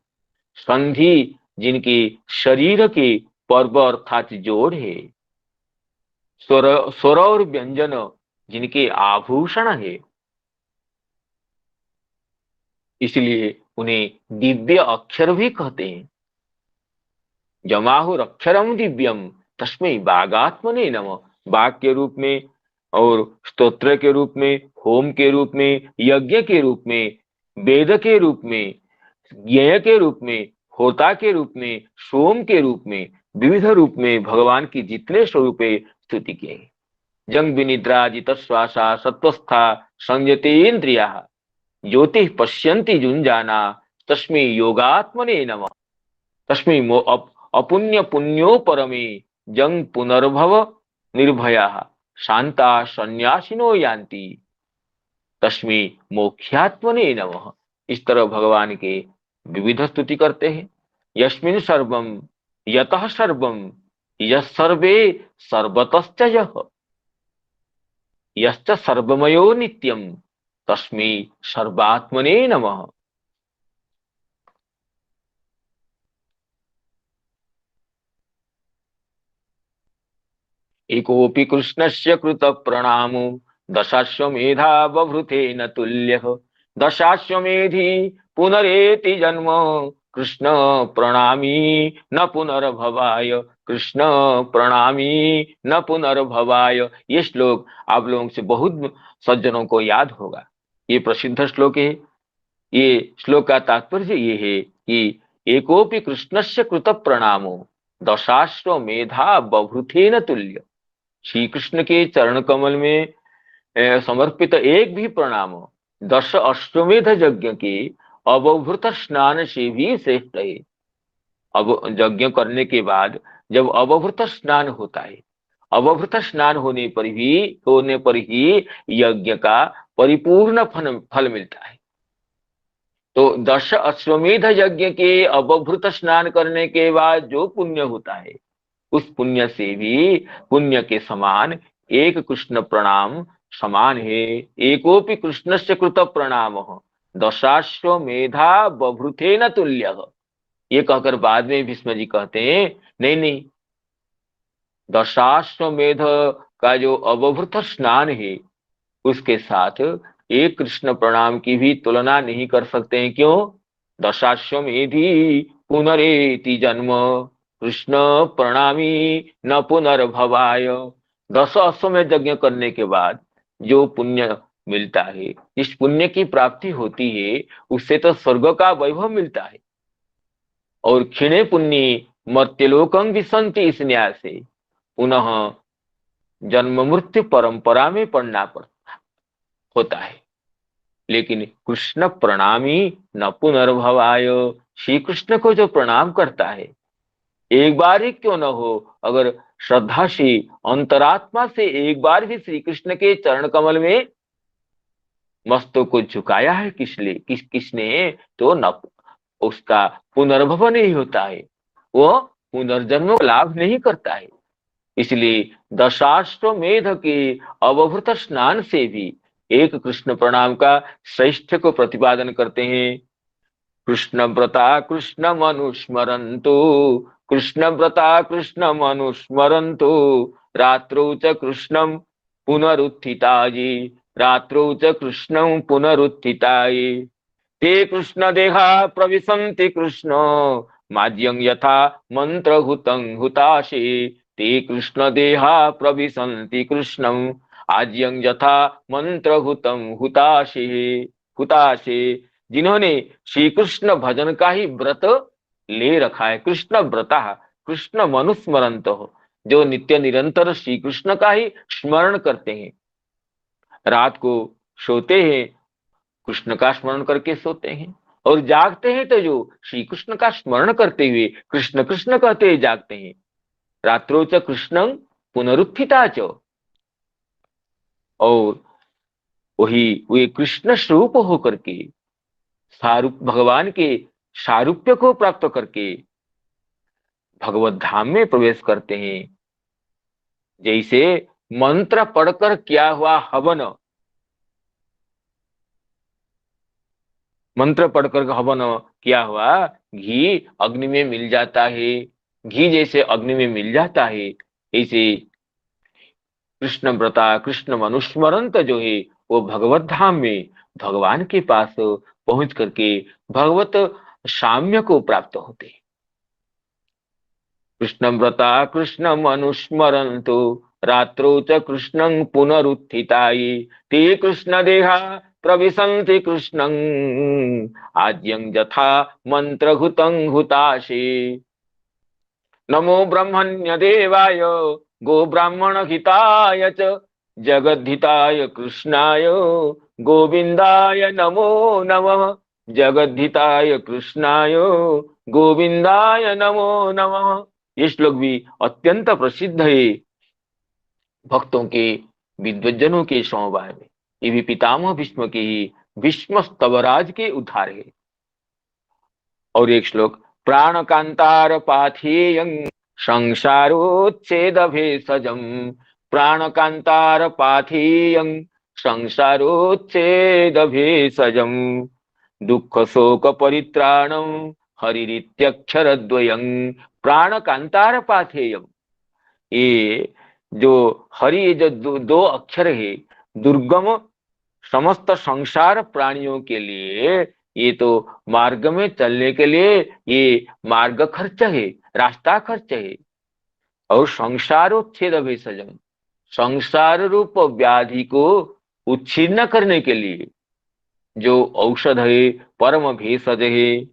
S3: संधि जिनके शरीर के पर्व अर्थात जोड़ है, स्वर और व्यंजन जिनके आभूषण है, इसलिए उन्हें दिव्य अक्षर भी कहते हैं। जमाहुर अक्षरम दिव्यम तस्मै वागात्मने नमः। वाग के रूप में और स्तोत्र के रूप में, होम के रूप में, यज्ञ के रूप में, वेद के रूप में, ज्ञेय के रूप में, होता के रूप में, सोम के रूप में, विविध रूप में भगवान की जितने स्वरूपे स्तुति किए हैं। जंग विनिद्रा जित श्वासा सत्वस्था संयते इंद्रिया, ज्योति पश्यन्ति जुंजाना तस्मै योगात्मने नमः। तस्मै अपुण्य पुण्यो परमे जंग पुनर्भव निर्भया, शांता संन्यासिनो यान्ति तस्मै मोक्षात्मने नमः। इस तरह भगवान के विविध स्तुति करते हैं। यस्मिन् सर्वम यतः सर्वम यस् सर्वे सर्वतश्च यः, यश्च सर्वमयो नित्यम तस्मै सर्वात्मने नमः। एकोऽपि कृष्णस्य कृत प्रणामो दशाश्वमेधा बभृतेन तुल्यः, दशाश्वमेधी पुनरेति जन्म कृष्ण प्रणामी न पुनर्भवाय, कृष्ण प्रणामी न पुनर्भवाय। ये श्लोक आप लोगों से बहुत सज्जनों को याद होगा। ये प्रसिद्ध श्लोक है। ये श्लोक का तात्पर्य ये है कि एकोपि कृष्णस्य कृत प्रणामो दशाश्वमेधा बभृतेन तुल्य। श्री कृष्ण के चरण कमल में समर्पित एक भी प्रणाम 10 अश्वमेध यज्ञ के अवभृत स्नान से भी श्रेष्ठ है। अब यज्ञ करने के बाद जब अवभृत स्नान होता है, अवभृत स्नान होने पर ही यज्ञ का परिपूर्ण फल मिलता है। तो 10 अश्वमेध यज्ञ के अवभृत स्नान करने के बाद जो पुण्य होता है, उस पुण्य से भी पुण्य के समान एक कृष्ण प्रणाम समान है। एकोपि कृष्णस्य कृत प्रणामः दशाश्वमेधा बभृतेन तुल्यः। ये कहकर बाद में भीष्म जी कहते हैं नहीं नहीं, दशाश्वमेध का जो अवभृत स्नान है उसके साथ एक कृष्ण प्रणाम की भी तुलना नहीं कर सकते हैं। क्यों? दशाश्वमेधी पुनरेति जन्म कृष्ण प्रणामी न पुनर्भवाय। 10 अश्वमेध यज्ञ करने के बाद जो पुण्य मिलता है, इस पुण्य की प्राप्ति होती है, उससे तो स्वर्ग का वैभव मिलता है। और क्षीणे पुण्य मर्त्यलोकं विसंति, इस न्याय से पुनः जन्म मृत्यु परंपरा में पड़ना पड़ता होता है। लेकिन कृष्ण प्रणामी न पुनर्भवाय, श्री कृष्ण को जो प्रणाम करता है, एक बार ही क्यों न हो, अगर श्रद्धा से अंतरात्मा से एक बार भी श्री कृष्ण के चरण कमल में मस्तक को झुकाया है किसने, तो न उसका पुनर्भव नहीं होता है, वो पुनर्जन्म का लाभ नहीं करता है। इसलिए दशाश्वमेध के अवभृत स्नान से भी एक कृष्ण प्रणाम का श्रेष्ठ को प्रतिपादन करते हैं। कृष्ण व्रता कृष्ण मनुस्मरन्तु, कृष्ण व्रता कृष्ण मनुस्मरन्तु, रात्रौ च कृष्णं पुनरुत्थिताये, रात्रौ च कृष्णं पुनरुत्थिताये, ते कृष्ण देहा प्रविशन्ति कृष्ण माज्यं यथा मंत्रहुतं हुताशे, ते कृष्ण देहा प्रविशन्ति कृष्णं आज्यं यथा मंत्रहुतं हुताशे हुताशे। जिन्होंने श्री कृष्ण भजन का ही व्रत ले रखा है, कृष्ण व्रता कृष्ण मनुस्मरंत हो, जो नित्य निरंतर श्री कृष्ण का ही स्मरण करते हैं, रात को सोते हैं कृष्ण का स्मरण करके सोते हैं, और जागते हैं तो जो श्री कृष्ण का स्मरण करते हुए कृष्ण कृष्ण कहते हुए जागते हैं। रात्रो च कृष्णं पुनरुत्थिता च, और वही वे कृष्ण स्वरूप होकर के सारूप भगवान के सारूप्य को प्राप्त करके भगवत धाम में प्रवेश करते हैं। जैसे मंत्र पढ़कर किया हुआ हवन, मंत्र पढ़कर हवन किया हुआ घी अग्नि में मिल जाता है, घी जैसे अग्नि में मिल जाता है, ऐसे कृष्ण व्रता कृष्ण मनुस्मरंत जो है वो भगवत धाम में भगवान के पास पहुंच करके भगवत साम्य को प्राप्त होते हैं। कृष्ण व्रता कृष्ण मनुस्मरन्तु, रात्रौ च कृष्णं पुनरुत्थिताये, ते कृष्ण देहा प्रविशन्ति कृष्णं आद्यं यथा मंत्रहुतं हुताशे। नमो ब्रह्मण्य देवाय गो ब्राह्मण हिताय च जगद्धिताय कृष्णाय गोविंदाय नमो नमः, जगद्धिताय कृष्णाय गोविंदाय नमो नमः। ये श्लोक भी अत्यंत प्रसिद्ध है भक्तों के विद्वज्जनों के समवाय में। ये भी पितामह भीष्म के ही भीष्म स्तवराज के उद्धार है। और एक श्लोक, प्राण कांतार पाथेयं संसारोच्छेद भेषजम, प्राण कांतार पाथेयं संसारोच्छेद भेषजम, दुख शोक परित्राणम हरिरित्यक्षर द्वयं, प्राण कांतार पाथेयम। ये जो हरि जो दो अक्षर है, दुर्गम समस्त संसार प्राणियों के लिए, ये तो मार्ग में चलने के लिए ये मार्ग खर्च है, रास्ता खर्च है। और संसारोच्छेद भेषजम, संसार रूप व्याधि को उच्छिन्न करने के लिए जो औषध है, परम भेषज है।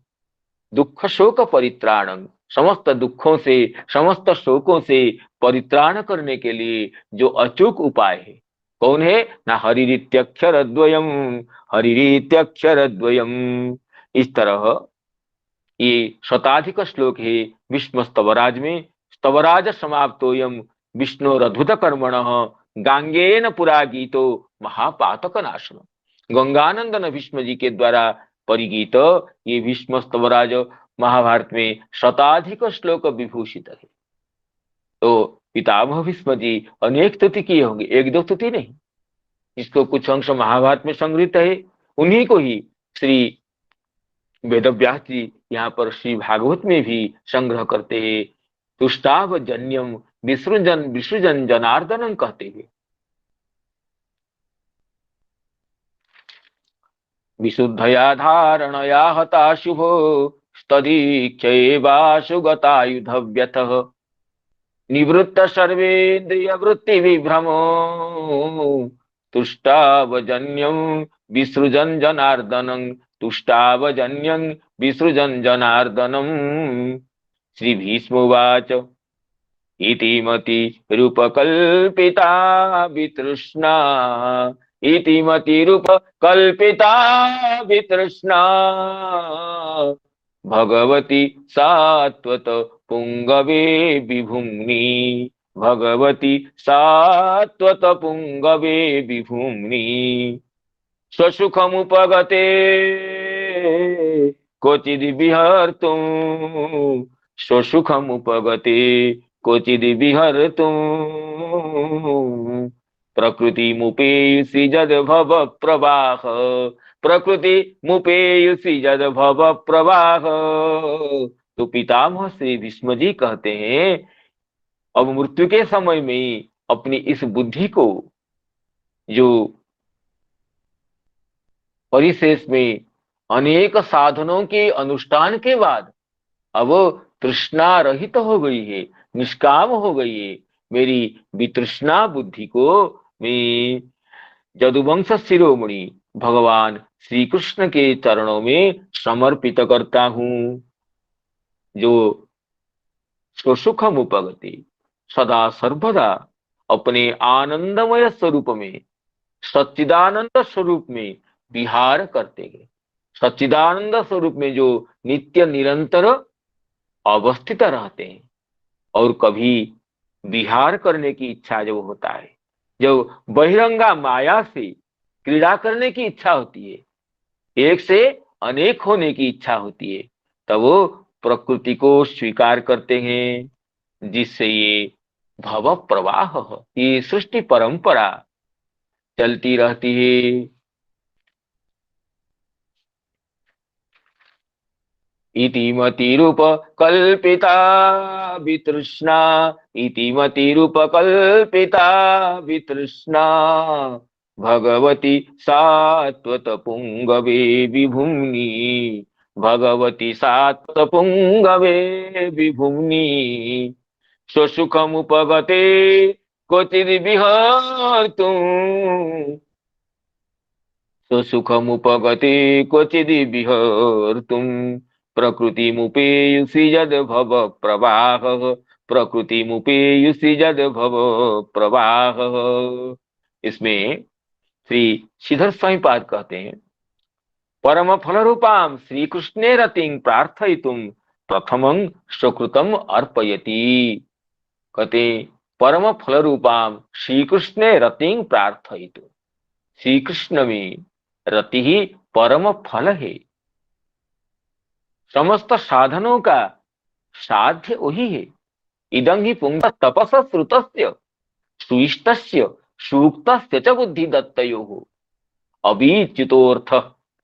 S3: दुख शोक परित्राणं, समस्त दुखों से समस्त शोकों से परित्राण करने के लिए जो अचूक उपाय है, कौन है ना, हरिरित्यक्षर द्वयम, हरिरित्यक्षर द्वयम। इस तरह ये शताधिक श्लोक है विष्णु स्तवराज में। स्तवराज समाप्तोयम विष्णुरद्भुत कर्मणः गांगेन पुरा गीतो महापातक नाशनम। गंगानंदन भीष्म जी के द्वारा परिगीत ये भीष्म स्तवराज महाभारत में शताधिक श्लोक विभूषित है। तो पितामह भीष्म जी अनेक स्तुति किए होंगे, एक दो स्तुति नहीं। इसको कुछ अंश महाभारत में संग्रहित है, उन्हीं को ही श्री वेदव्यास जी यहाँ पर श्री भागवत में भी संग्रह करते हैं, तुष्टाव जन्यम विसृजन विसृजन जनार्दनम कहते हैं। विशुद्धया धारणया हता शुभो तदीक्षैवाशुगतायुधव्यतः निवृत्त सर्वेन्द्रिय वृत्ति विभ्रमो तुष्टावजन्यं विसृजन जनार्दनं तुष्टावजन्यं विसृजन जनार्दनम्। श्री भीष्मोवाच इति मति रूपकल्पिता वितृष्णा इति मति रूपकल्पिता वितृष्णा भगवती सात्वत पुंगवे विभुम्नि भगवती सात्वत पुंगवे विभुम्नि स्वसुखमुपगते क्वचिद् विहर्तुं स्वसुखमुपगते क्वचिद् विहर्तुं प्रकृतिमुपेयुषि यद्भव प्रवाह प्रकृतिमुपेयुषि यद्भव प्रवाह। तो पितामह श्री भीष्म जी कहते हैं, अब मृत्यु के समय में अपनी इस बुद्धि को जो परिशेष में अनेक साधनों के अनुष्ठान के बाद अब तृष्णा रहित हो गई है, निष्काम हो गई है, मेरी वितृष्णा बुद्धि को मैं यदुवंश शिरोमणि भगवान श्री कृष्ण के चरणों में समर्पित करता हूं, जो स्वसुखम उपगति सदा सर्वदा अपने आनंदमय स्वरूप में सच्चिदानंद स्वरूप में विहार करते हैं। सच्चिदानंद स्वरूप में जो नित्य निरंतर अवस्थित रहते हैं और कभी विहार करने की इच्छा जब होता है, जब बहिरंगा माया से क्रीड़ा करने की इच्छा होती है, एक से अनेक होने की इच्छा होती है, तब वो प्रकृति को स्वीकार करते हैं, जिससे ये भव प्रवाह, ये सृष्टि परंपरा चलती रहती है। इति मति रूप कल्पिता वितृष्णा इति मति रूप कल्पिता वितृष्णा भगवती सात्वत पुंगवे विभुम्नि भगवती सात्वत पुंगवे विभुम्नि स्वसुखमुपगते क्वचिद् विहर्तुं स्वसुखमुपगते क्वचिद् विहर्तुं प्रकृतिमुपेयुषि यद्भव प्रवाहः प्रकृतिमुपेयुषि यद्भव प्रवाहः। इसमें श्री श्रीधर स्वामी पाद कहते हैं, परम फल रूपाम श्री कृष्णे रतिं प्रार्थयितुं प्रथमं स्वकृतम अर्पयति। कहते परम फल रूपाम श्री कृष्णे रतिं प्रार्थयितुं, श्री कृष्ण में रति ही परम फल है, समस्त साधनों का साध्य वही है। इदं ही पुंग तपस श्रुतस्य सुइष्टस्य सूक्तस्य च बुद्धि दत्तयोः अभिच्युतोऽर्थ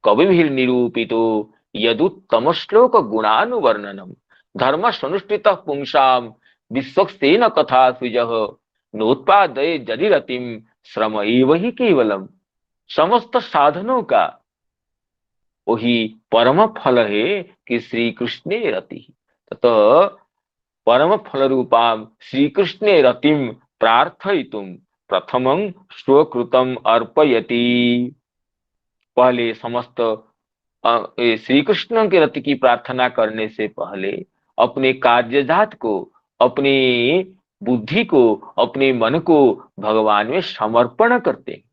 S3: कविभिर्निरूपितो यदुत्तम श्लोक गुणानुवर्णनम धर्म सनुष्ठितः पुंसाम विश्वक्सेन कथा सुजः नोत्पादये जदि रतिम श्रम एव ही केवलम। समस्त साधनों का वही परम फल है कि श्री कृष्णे रति, ततः परम फल रूपाम श्री कृष्णे रतिम प्रार्थयितुम प्रथमं स्वकृतम अर्पयति। पहले समस्त श्री कृष्ण के रति की प्रार्थना करने से पहले अपने कार्यजात को, अपनी बुद्धि को, अपने मन को भगवान में समर्पण करते।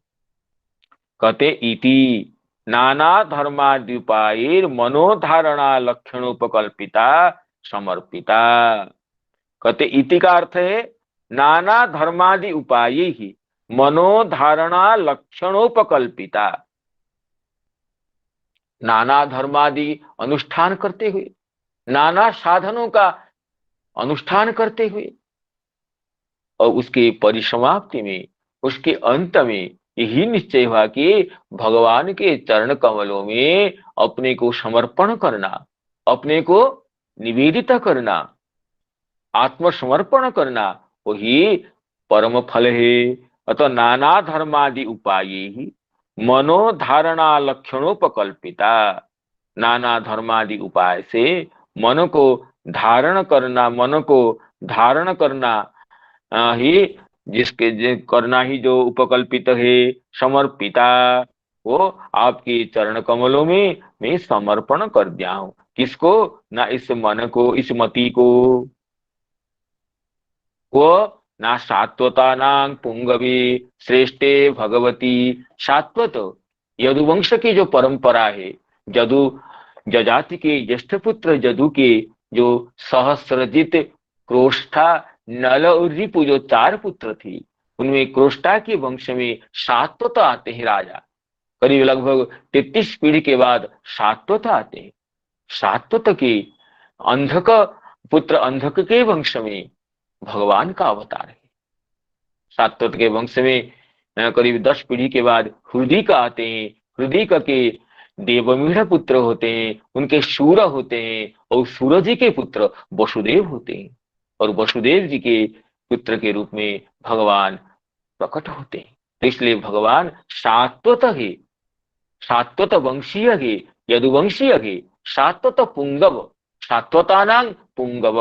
S3: कहते इति नाना धर्माद्युपायैर मनोधारणा लक्षणोपकल्पिता समर्पिता। कहते इति का अर्थ है नाना धर्मादि उपाय ही मनोधारणा लक्षणोपकल्पिता। नाना धर्मादि अनुष्ठान करते हुए, नाना साधनों का अनुष्ठान करते हुए, और उसके परिसमाप्ति में, उसके अंत में यही निश्चय हुआ कि भगवान के चरण कमलों में अपने को समर्पण करना, अपने को निवेदित करना, आत्मसमर्पण करना, वही परम फल है। अतः नाना धर्मादि उपाय ही मनोधारणा लक्षणोपकल्पिता, नाना धर्मादि उपाय से मन को धारण करना, मन को धारण करना ही करना ही जो उपकल्पित है, समर्पिता, वो आपके चरण कमलों में मैं समर्पण कर दिया हूं। किसको? ना इस मन को, इस मति को, वो ना सात्वता नांग पुंगवी श्रेष्ठे भगवती। सात्वत यदुवंश की जो परंपरा है, जदु जजाति के ज्येष्ठ पुत्र जदु के जो सहस्रजित क्रोष्ठा नल और रिपु जो 4 पुत्र थे, उनमें क्रोष्ठा के वंश में सात्वत आते हैं राजा। करीब लगभग 33 पीढ़ी के बाद सात्वत आते हैं। सात्वत के अंधक पुत्र अंधक के वंश में भगवान का अवतार है। सात्वत के वंश में करीब 10 पीढ़ी के बाद हृदय का आते हैं। हृदय के देवमीढ़ पुत्र होते हैं, उनके सूर होते हैं, और सूरज जी के पुत्र वसुदेव होते हैं, और वसुदेव जी के पुत्र के रूप में भगवान प्रकट होते हैं। तो इसलिए भगवान सात्वत है, सात्वत वंशीय है, यदुवंशीय है, सात्वत पुंगव, सात्वतानां पुंगव,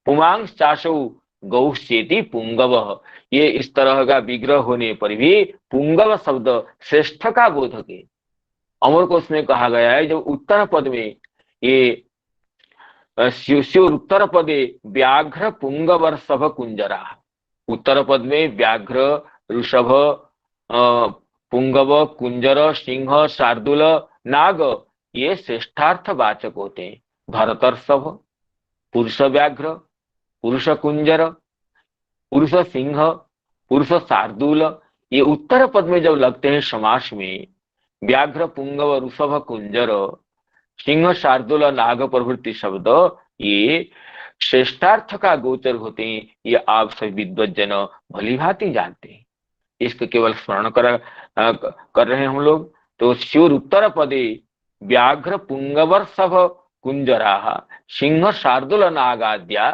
S3: पुमांग चाशौ गौश्चेति पुंगव। ये इस तरह का विग्रह होने पर भी पुंगव शब्द श्रेष्ठ का बोधक है। अमर कोश में कहा गया है, जब उत्तर पद में ये शिव उत्तर पदे व्याघ्र पुंगवर सभ कुंजरा, उत्तर पद में व्याघ्र, ऋषभ, पुंगव, कुंजर, सिंह, शार्दुल, नाग, ये श्रेष्ठार्थ वाचक होते हैं। भरतर्षभ, पुरुष व्याघ्र, पुरुष कुंजर, पुरुष सिंह, पुरुष शार्दुल, ये उत्तर पद में जब लगते हैं समास में, व्याघ्र, पुंगव, ऋषभ, कुंजर, सिंह, शार्दुल, नाग प्रभृति शब्द ये श्रेष्ठार्थ का गोचर होते हैं। ये आप सभी विद्वज्जन भली भांति जानते हैं। इसको केवल स्मरण कर रहे हैं हम लोग। तो शिव उत्तर पदे व्याघ्र पुंगवर सभ कुंजरा सिंह शार्दुल नागाद्या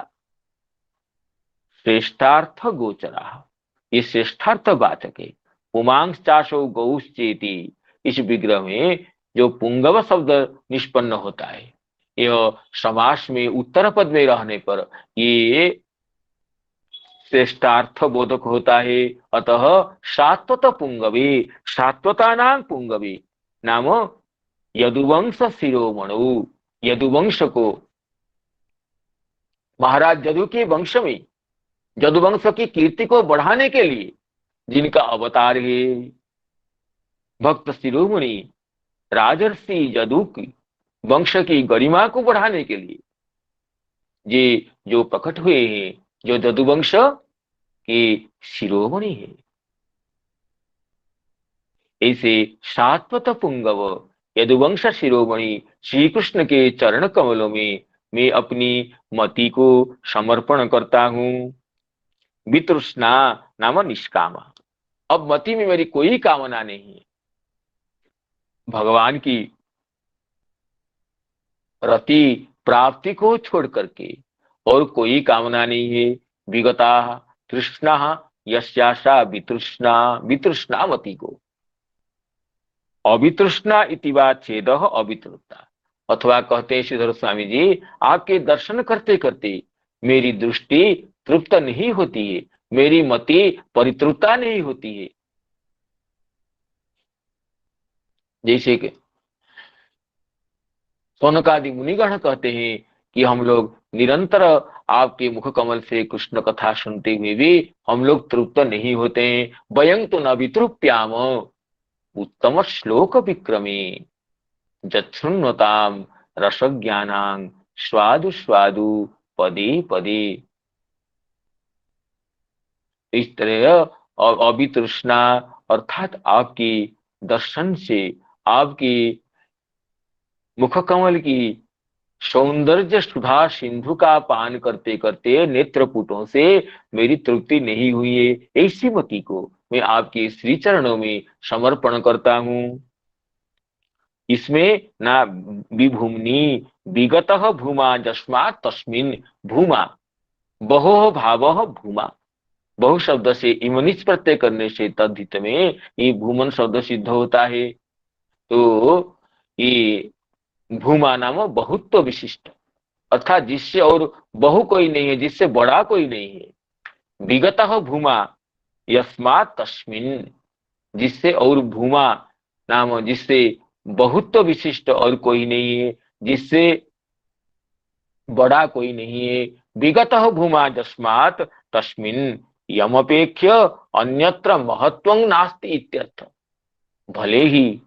S3: श्रेष्ठार्थ गोचरा, ये श्रेष्ठार्थ वाचक है। पुमांग चाशो गौश्चेति, इस विग्रह में जो पुंगव शब्द निष्पन्न होता है, यह समास में उत्तर पद में रहने पर ये श्रेष्ठार्थ बोधक होता है। अतः सात्वत पुंगवी, सात्वतानां पुंगवी नाम यदुवंश शिरोमणु, यदुवंश को, महाराज जदु के वंश में यदुवंश की कीर्ति को बढ़ाने के लिए जिनका अवतार है, भक्त शिरोमणि राजर्षि यदु की वंश की गरिमा को बढ़ाने के लिए ये जो प्रकट हुए हैं, जो यदुवंश के शिरोमणि है। ऐसे सात्वत पुंगव यदुवंश शिरोमणि श्री कृष्ण के चरण कमलों में मैं अपनी मति को समर्पण करता हूं। वितृष्णा नाम निष्कामा, अब मति में मेरी कोई कामना नहीं है। भगवान की रति प्राप्ति को छोड़ करके और कोई कामना नहीं है। विगता तृष्णा यस्याशा वितृष्णा, वितृष्णा मति को, अवितृष्णा इति वा छेदः अवितृप्ता। अथवा कहते हैं श्रीधर स्वामी जी, आपके दर्शन करते करते मेरी दृष्टि तृप्त नहीं होती है, मेरी मति परितृप्ता नहीं होती है। जैसे कि सौनकादि मुनिगण कहते हैं कि हम लोग निरंतर आपके मुख कमल से कृष्ण कथा सुनते हुए भी हम लोग तृप्त नहीं होते हैं। वयं तो न वितृप्याम उत्तम श्लोक विक्रमे जत्सृण्वताम रसज्ञानां स्वादु स्वादु पदे पदे। इस तरह अवितृष्णा अर्थात आपकी दर्शन से, आपकी मुख कमल की सौंदर्य सुधा सिंधु का पान करते करते नेत्रपुटों से मेरी तृप्ति नहीं हुई है। ऐसी मति को मैं आपके श्री चरणों में समर्पण करता हूं। इसमें ना विभूमनि विगतः भूमा जस्मात् तस्मिन् भूमा बहोः भावः भूमा। बहु शब्द से इमनिच प्रत्यय करने से तद्धित में ये भूमन शब्द सिद्ध होता है। तो ये भूमा नाम बहुत्व विशिष्ट, अर्थात जिससे और बहु कोई नहीं है, जिससे बड़ा कोई नहीं है। विगतः भूमा यस्मात् तस्मिन्, जिससे और भूमा नाम जिससे बहुत्व विशिष्ट और कोई नहीं है, जिससे बड़ा कोई नहीं है। विगतः भूमा यस्मात् तस्मिन् यमपेक्ष्य अन्यत्र महत्वं नास्ति इत्यर्थ। भले ही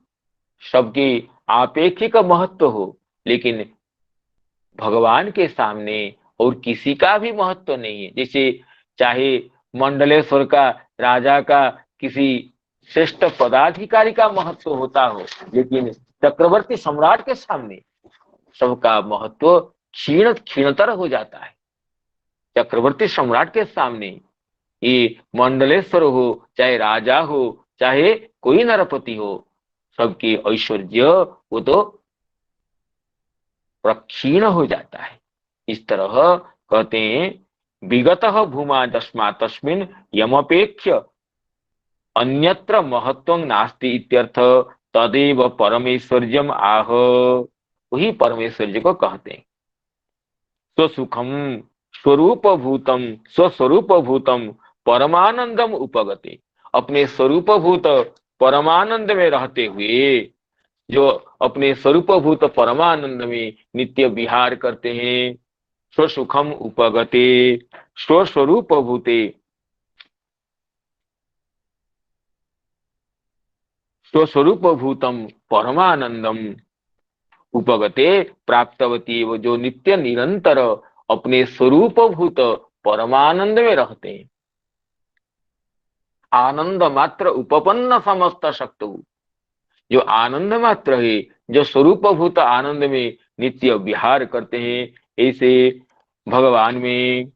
S3: सबके आपेक्षिक महत्व हो, लेकिन भगवान के सामने और किसी का भी महत्व नहीं है। जैसे चाहे मंडलेश्वर का, राजा का, किसी श्रेष्ठ पदाधिकारी का महत्व होता हो, लेकिन चक्रवर्ती सम्राट के सामने सबका महत्व क्षीणतर हो जाता है। चक्रवर्ती सम्राट के सामने ये मंडलेश्वर हो, चाहे राजा हो, चाहे कोई नरपति हो, सबके ऐश्वर्य वो तो प्रक्षीण हो जाता है। इस तरह कहते हैं विगतः भूमा तस्मात् तस्मिन् यमपेक्ष्य अन्यत्र महत्वं नास्ति इत्यर्थ। तदेव परमेश्वर्यम आह, वही परमेश्वर्य को कहते हैं। स्वसुखम स्वस्वरूप भूतम परमानंदम उपगते, अपने स्वरूपभूत परमानंद में रहते हुए, जो अपने स्वरूपभूत परमानंद में नित्य विहार करते हैं। स्वसुखम उपगते, स्वस्वरूप भूते, स्वस्वरूप भूतम परमानंदम उपगते प्राप्तवती, वो जो नित्य निरंतर अपने स्वरूपभूत परमानंद में रहते हैं। आनंद मात्र उपपन्न समस्त शक्ति, जो आनंद मात्र है, जो स्वरूपभूत आनंद में नित्य विहार करते हैं, ऐसे भगवान में।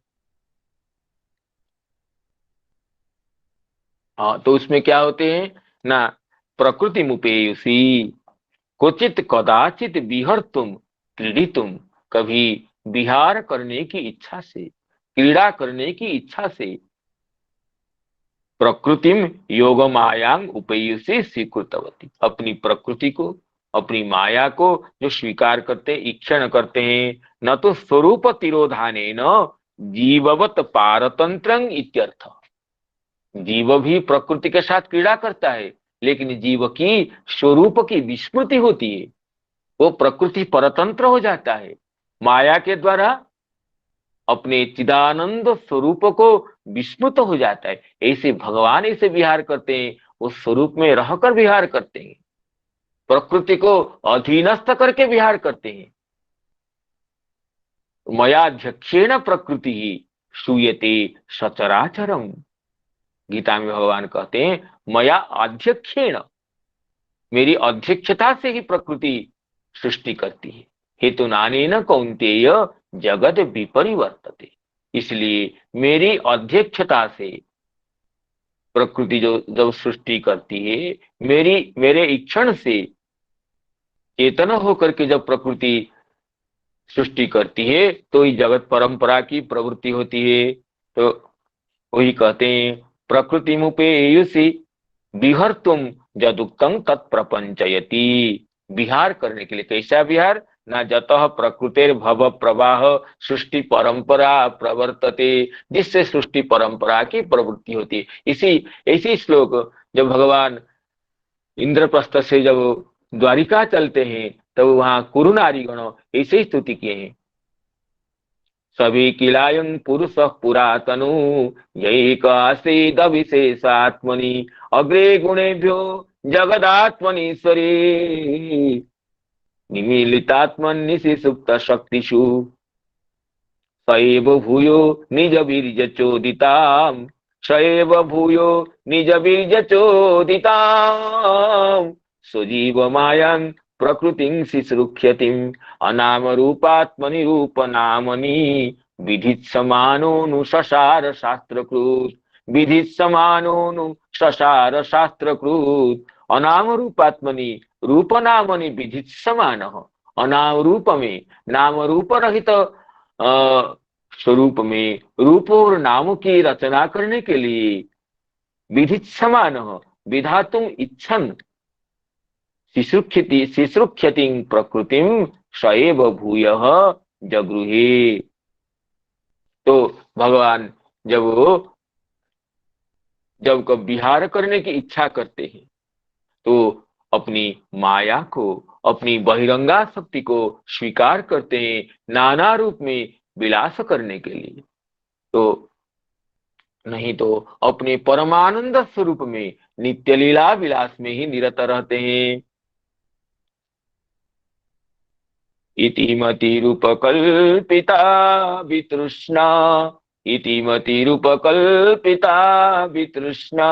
S3: हाँ, तो उसमें क्या होते हैं ना, प्रकृति मुपेयुषी क्वचित कदाचित विहर्तुम क्रीडितुम, कभी विहार करने की इच्छा से, क्रीड़ा करने की इच्छा से, प्रकृतिम योग मायांग उपेयुषी स्वीकृतवती, अपनी प्रकृति को, अपनी माया को जो स्वीकार करते, ईक्षण करते हैं। न तो स्वरूप तिरोधाने न जीववत पारतंत्रं इत्यर्थ। जीव भी प्रकृति के साथ क्रीड़ा करता है, लेकिन जीव की स्वरूप की विस्मृति होती है, वो प्रकृति परतंत्र हो जाता है, माया के द्वारा अपने चिदानंद स्वरूप को विस्मृत हो जाता है। ऐसे भगवान ऐसे विहार करते हैं, उस स्वरूप में रहकर विहार करते हैं, प्रकृति को अधीनस्थ करके विहार करते हैं। मयाध्यक्षेण प्रकृति ही श्रूयते सचराचरम, गीता में भगवान कहते हैं मया अध्यक्षेण, मेरी अध्यक्षता से ही प्रकृति सृष्टि करती है। हेतु नानेन कौन्तेय जगत विपरिवर्तते, इसलिए मेरी अध्यक्षता से प्रकृति जो जब सृष्टि करती है, मेरे इच्छन से चेतन होकर के जब प्रकृति सृष्टि करती है, तो इस जगत परंपरा की प्रवृत्ति होती है। तो वही कहते हैं प्रकृति मुपेयुषी विहर्तुम जदुक्तं तत्प्रपंचयति, विहार करने के लिए। कैसा विहार ना, जतः प्रकृतिर भव प्रवाह सृष्टि परंपरा प्रवर्तते, जिससे सृष्टि परंपरा की प्रवृत्ति होती है। इसी श्लोक जब भगवान इंद्रप्रस्थ से जब द्वारिका चलते हैं, तब वहां कुरु नारीगण ऐसे ही स्तुति किए हैं। सभी किलायं पुरुष पुरातनु यैकासीद विशेषात्मनि अग्रे गुणेभ्यो जगदात्मनीश्वरी निमीलितात्मन्निशि सुप्त शक्तिषु सएव भूयो निज वीर्य चोदिताम, सएव भूयो निज वीर्य चोदिताम सुजीव मायां प्रकृतिं शिश्रुक्ष्यतिम अनाम रूपात्मनि रूप नामनि विधित्समानोनु शशार शास्त्रकृत, विधित्समानोनु शशार शास्त्रकृत अनाम रूपात्मनि रूप नामनि विधित समान। अनाम रूप में नाम रूप रहित स्वरूप में रूप और नाम की रचना करने के लिए विधित समान विधातुम इच्छन शिश्रुक्षति प्रकृतिम सएव भूयः जगृहे। तो भगवान जब विहार करने की इच्छा करते हैं तो अपनी माया को, अपनी बहिरंगा शक्ति को स्वीकार करते हैं नाना रूप में विलास करने के लिए। तो नहीं तो अपने परमानंद स्वरूप में नित्य लीला विलास में ही निरत रहते हैं। इति मतिरूपकल्पिता वितृष्णा, इति मतिरूपकल्पिता वितृष्णा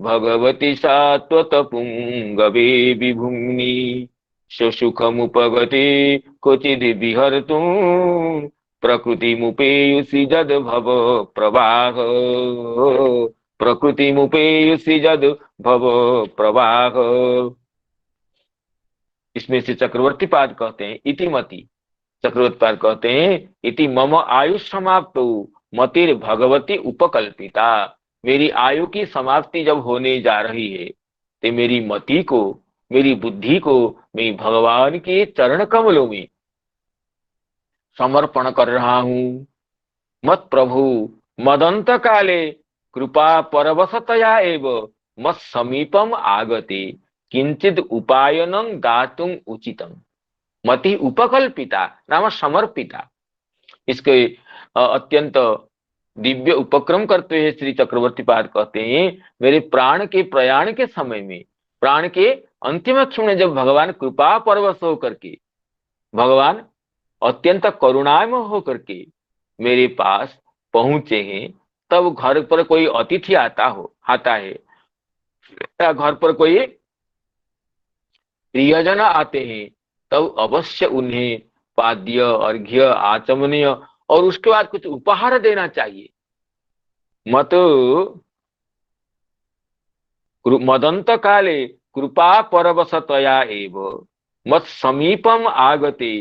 S3: भगवती सात्वत पुंगवे विभुम्नि सुसुखमुपगते क्वचिद् विहर्तुं प्रकृतिमुपेयुषि जद भव प्रवाह, प्रकृतिमुपेयुषि जद भव प्रवाह। इसमें से चक्रवर्ती पाद कहते हैं इति मति, चक्रवर्ती पाद कहते हैं इति मम आयु समाप्तो मतिर भगवती उपकल्पिता। मेरी आयु की समाप्ति जब होने जा रही है तो मेरी मति को, मेरी बुद्धि को मैं भगवान के चरण कमलों में समर्पण कर रहा हूं। मत प्रभु मदंत काले कृपा परवशतया एव मत समीपम आगते किंचित उपायनं दातुं उचितम। मति उपकल्पिता नाम समर्पिता। इसके अत्यंत दिव्य उपक्रम करते हुए श्री चक्रवर्ती पाद कहते हैं मेरे प्राण के प्रयाण के समय में, प्राण के अंतिम क्षण में जब भगवान कृपा परवश होकर के, भगवान अत्यंत करुणामय होकर के मेरे पास पहुंचे हैं, तब घर पर कोई अतिथि आता है या घर पर कोई प्रियजन आते हैं, तब अवश्य उन्हें पाद्य अर्घ्य आचमनीय और उसके बाद कुछ उपहार देना चाहिए। मदंत काले कृपा परवशतया एव मत समीपम आगते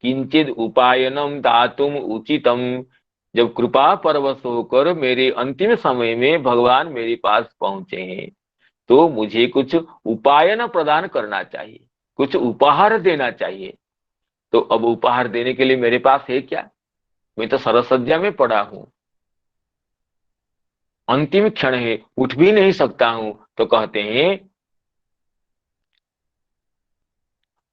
S3: किंचित उपायनम दातुम उचितम। जब कृपा परवश होकर मेरे अंतिम समय में भगवान मेरे पास पहुंचे हैं तो मुझे कुछ उपायन प्रदान करना चाहिए, कुछ उपहार देना चाहिए। तो अब उपहार देने के लिए मेरे पास है क्या? मैं तो सरसज्जा में पड़ा हूं, अंतिम क्षण है, उठ भी नहीं सकता हूं। तो कहते हैं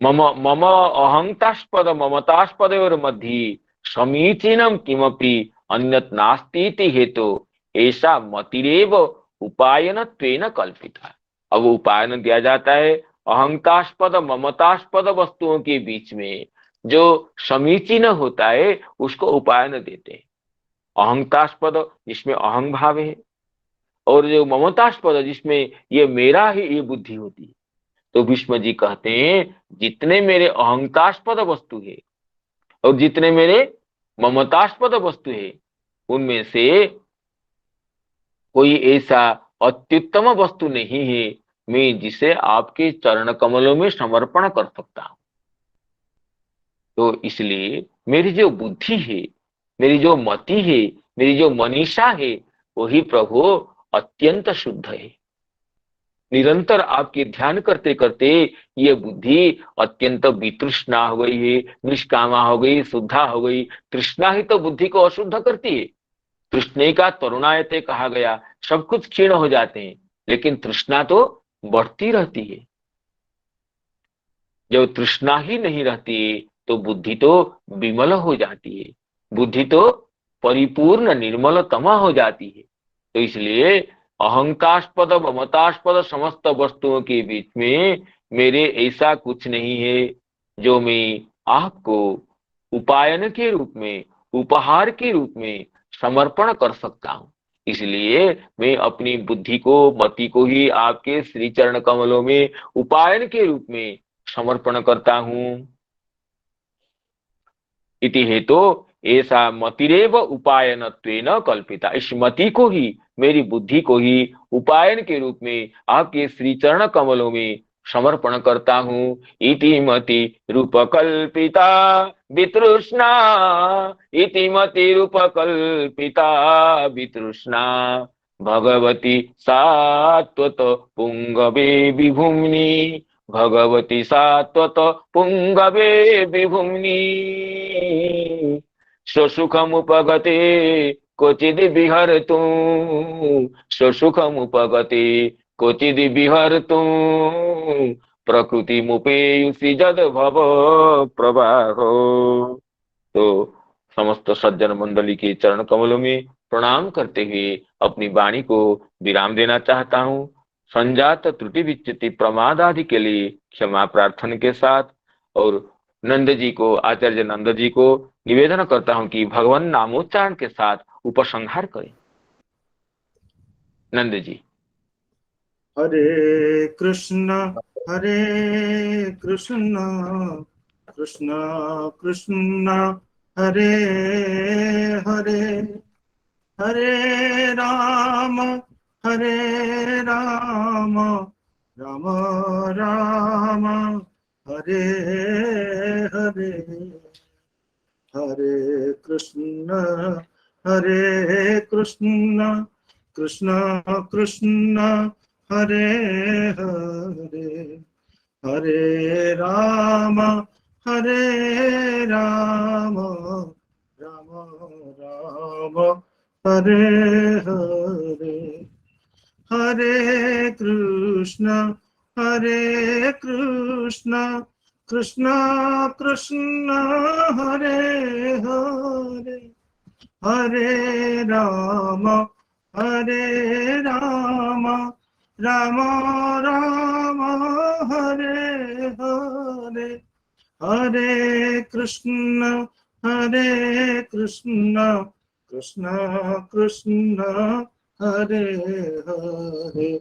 S3: मम मम अहंतास्पद ममतास्पद और मध्य समीचीनम किमपि अन्यत नास्ती हेतु ऐसा मतिरेव उपायनत्वेन कल्पिता। अब उपायन दिया जाता है अहंतास्पद ममतास्पद वस्तुओं के बीच में, जो समीचीन होता है उसको उपायन देते हैं। अहंतास्पद जिसमें अहंग भाव है, और जो ममतास्पद जिसमें ये मेरा ही ये बुद्धि होती है। तो भीष्म जी कहते हैं जितने मेरे अहंतास्पद वस्तु है और जितने मेरे ममतास्पद वस्तु है, उनमें से कोई ऐसा अत्युत्तम वस्तु नहीं है मैं जिसे आपके चरण कमलों में समर्पण कर सकता हूं। तो इसलिए मेरी जो बुद्धि है, मेरी जो मति है, मेरी जो मनीषा है, वही प्रभु अत्यंत शुद्ध है। निरंतर आपके ध्यान करते करते ये बुद्धि अत्यंत वितृष्णा हो गई है, निष्कामा हो गई, शुद्धा हो गई। तृष्णा ही तो बुद्धि को अशुद्ध करती है। तृष्णे का तरुणायते कहा गया, सब कुछ क्षीण हो जाते हैं, लेकिन तृष्णा तो बढ़ती रहती है। जब तृष्णा ही नहीं रहती है तो बुद्धि तो विमल हो जाती है, बुद्धि तो परिपूर्ण निर्मलतमा हो जाती है। तो इसलिए अहंकास्पद ममतास्पद समस्त वस्तुओं के बीच में मेरे ऐसा कुछ नहीं है जो मैं आपको उपायन के रूप में, उपहार के रूप में समर्पण कर सकता हूं। इसलिए मैं अपनी बुद्धि को, मति को ही आपके श्री चरण कमलों में उपायन के रूप में समर्पण करता हूं। इति हेतु ऐसा मतिरेव उपायनत्वेन कल्पिता। इस मति को ही, मेरी बुद्धि को ही उपायन के रूप में आपके श्री चरण कमलों में समर्पण करता हूँ। इति मति रूप कल्पिता वितृष्णा, इति मति रूप कल्पिता वितृष्णा, भगवती सात्वत पुंगवे विभुम्नि, भगवती सात्वत पुंगवे विभुम्नि, स्वसुखमुपगते क्वचिद् विहर्तुं, स्वसुखमुपगते क्वचिद् विहर्तुं, प्रकृतिमुपेयुषि जद भव प्रवाहो। तो समस्त सज्जन मंडली के चरण कमलों में प्रणाम करते हुए अपनी वाणी को विराम देना चाहता हूँ। संजात त्रुटि विच्युति प्रमाद आदि के लिए क्षमा प्रार्थना के साथ, और नंद जी को, आचार्य नंद जी को निवेदन करता हूँ कि भगवान नामोच्चारण के साथ उपसंहार करें। नंद जी।
S2: हरे कृष्ण कृष्ण कृष्ण हरे हरे, हरे राम राम राम हरे हरे, हरे कृष्ण कृष्ण कृष्ण हरे हरे, हरे राम राम राम हरे हरे, हरे कृष्ण कृष्ण कृष्ण हरे हरे, हरे राम राम राम हरे हरे, हरे कृष्ण कृष्ण कृष्ण हरे हरे, हरे राम राम राम हरे हरे, हरे कृष्ण कृष्ण कृष्ण हरे हरे,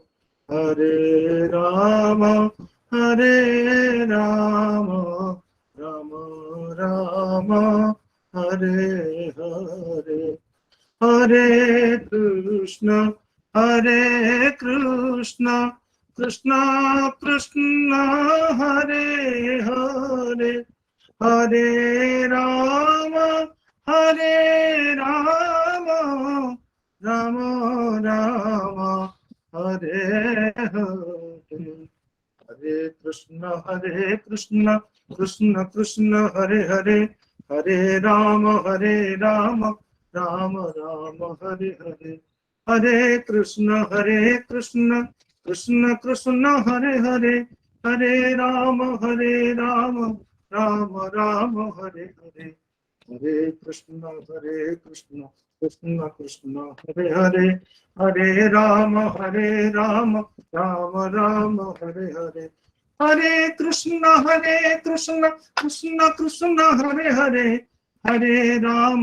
S2: हरे राम राम राम हरे हरे, हरे कृष्ण कृष्ण कृष्ण हरे हरे, हरे राम राम राम हरे हरे, हरे कृष्ण कृष्ण कृष्ण हरे हरे, हरे राम राम राम हरे हरे, हरे कृष्ण कृष्ण कृष्ण हरे हरे, हरे राम राम राम हरे हरे, हरे कृष्ण कृष्ण कृष्ण हरे हरे, हरे राम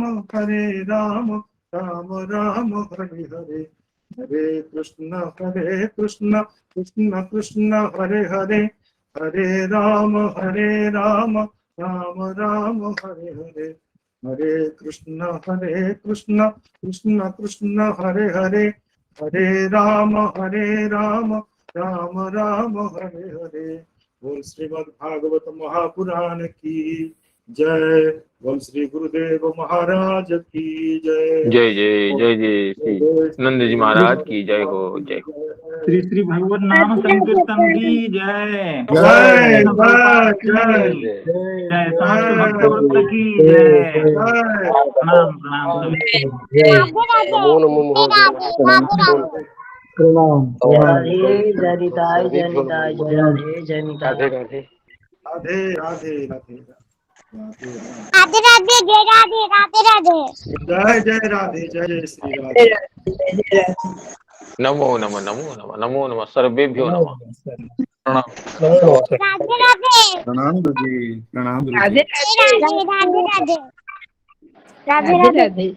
S2: राम राम हरे हरे, हरे कृष्ण कृष्ण कृष्ण हरे हरे, हरे राम राम राम हरे हरे, हरे कृष्ण कृष्ण कृष्ण हरे हरे, हरे राम राम हरे हरे। बोल श्रीमद् भागवत महापुराण की जय, बोल श्री गुरुदेव महाराज की जय,
S3: जय जय जय जय श्री नंद जी महाराज की जय हो, जय हो।
S5: श्री श्री भगवत नाम संकीर्तन की जय,
S2: जय
S5: प्रभुपाद की
S2: जय
S5: जय, समस्त भक्तवृंद की जय। प्रणाम प्रणाम सभी।
S6: नमो नमो महोदय।
S2: प्रणाम
S7: राधे जय निताय, जय निताय, जय राधे, जय निताय।
S6: राधे राधे
S2: राधे राधे राधे
S8: राधे राधे, जय राधे, राधे राधे,
S2: जय राधे, जय श्री राधे।
S3: नमो नमः नमो नमः नमो नमः सर्वेभ्यो नमः।
S8: राधे राधे,
S2: प्रणाम जी, प्रणाम जी।
S4: राधे
S8: राधे राधे, राधे राधे,
S4: राधे राधे।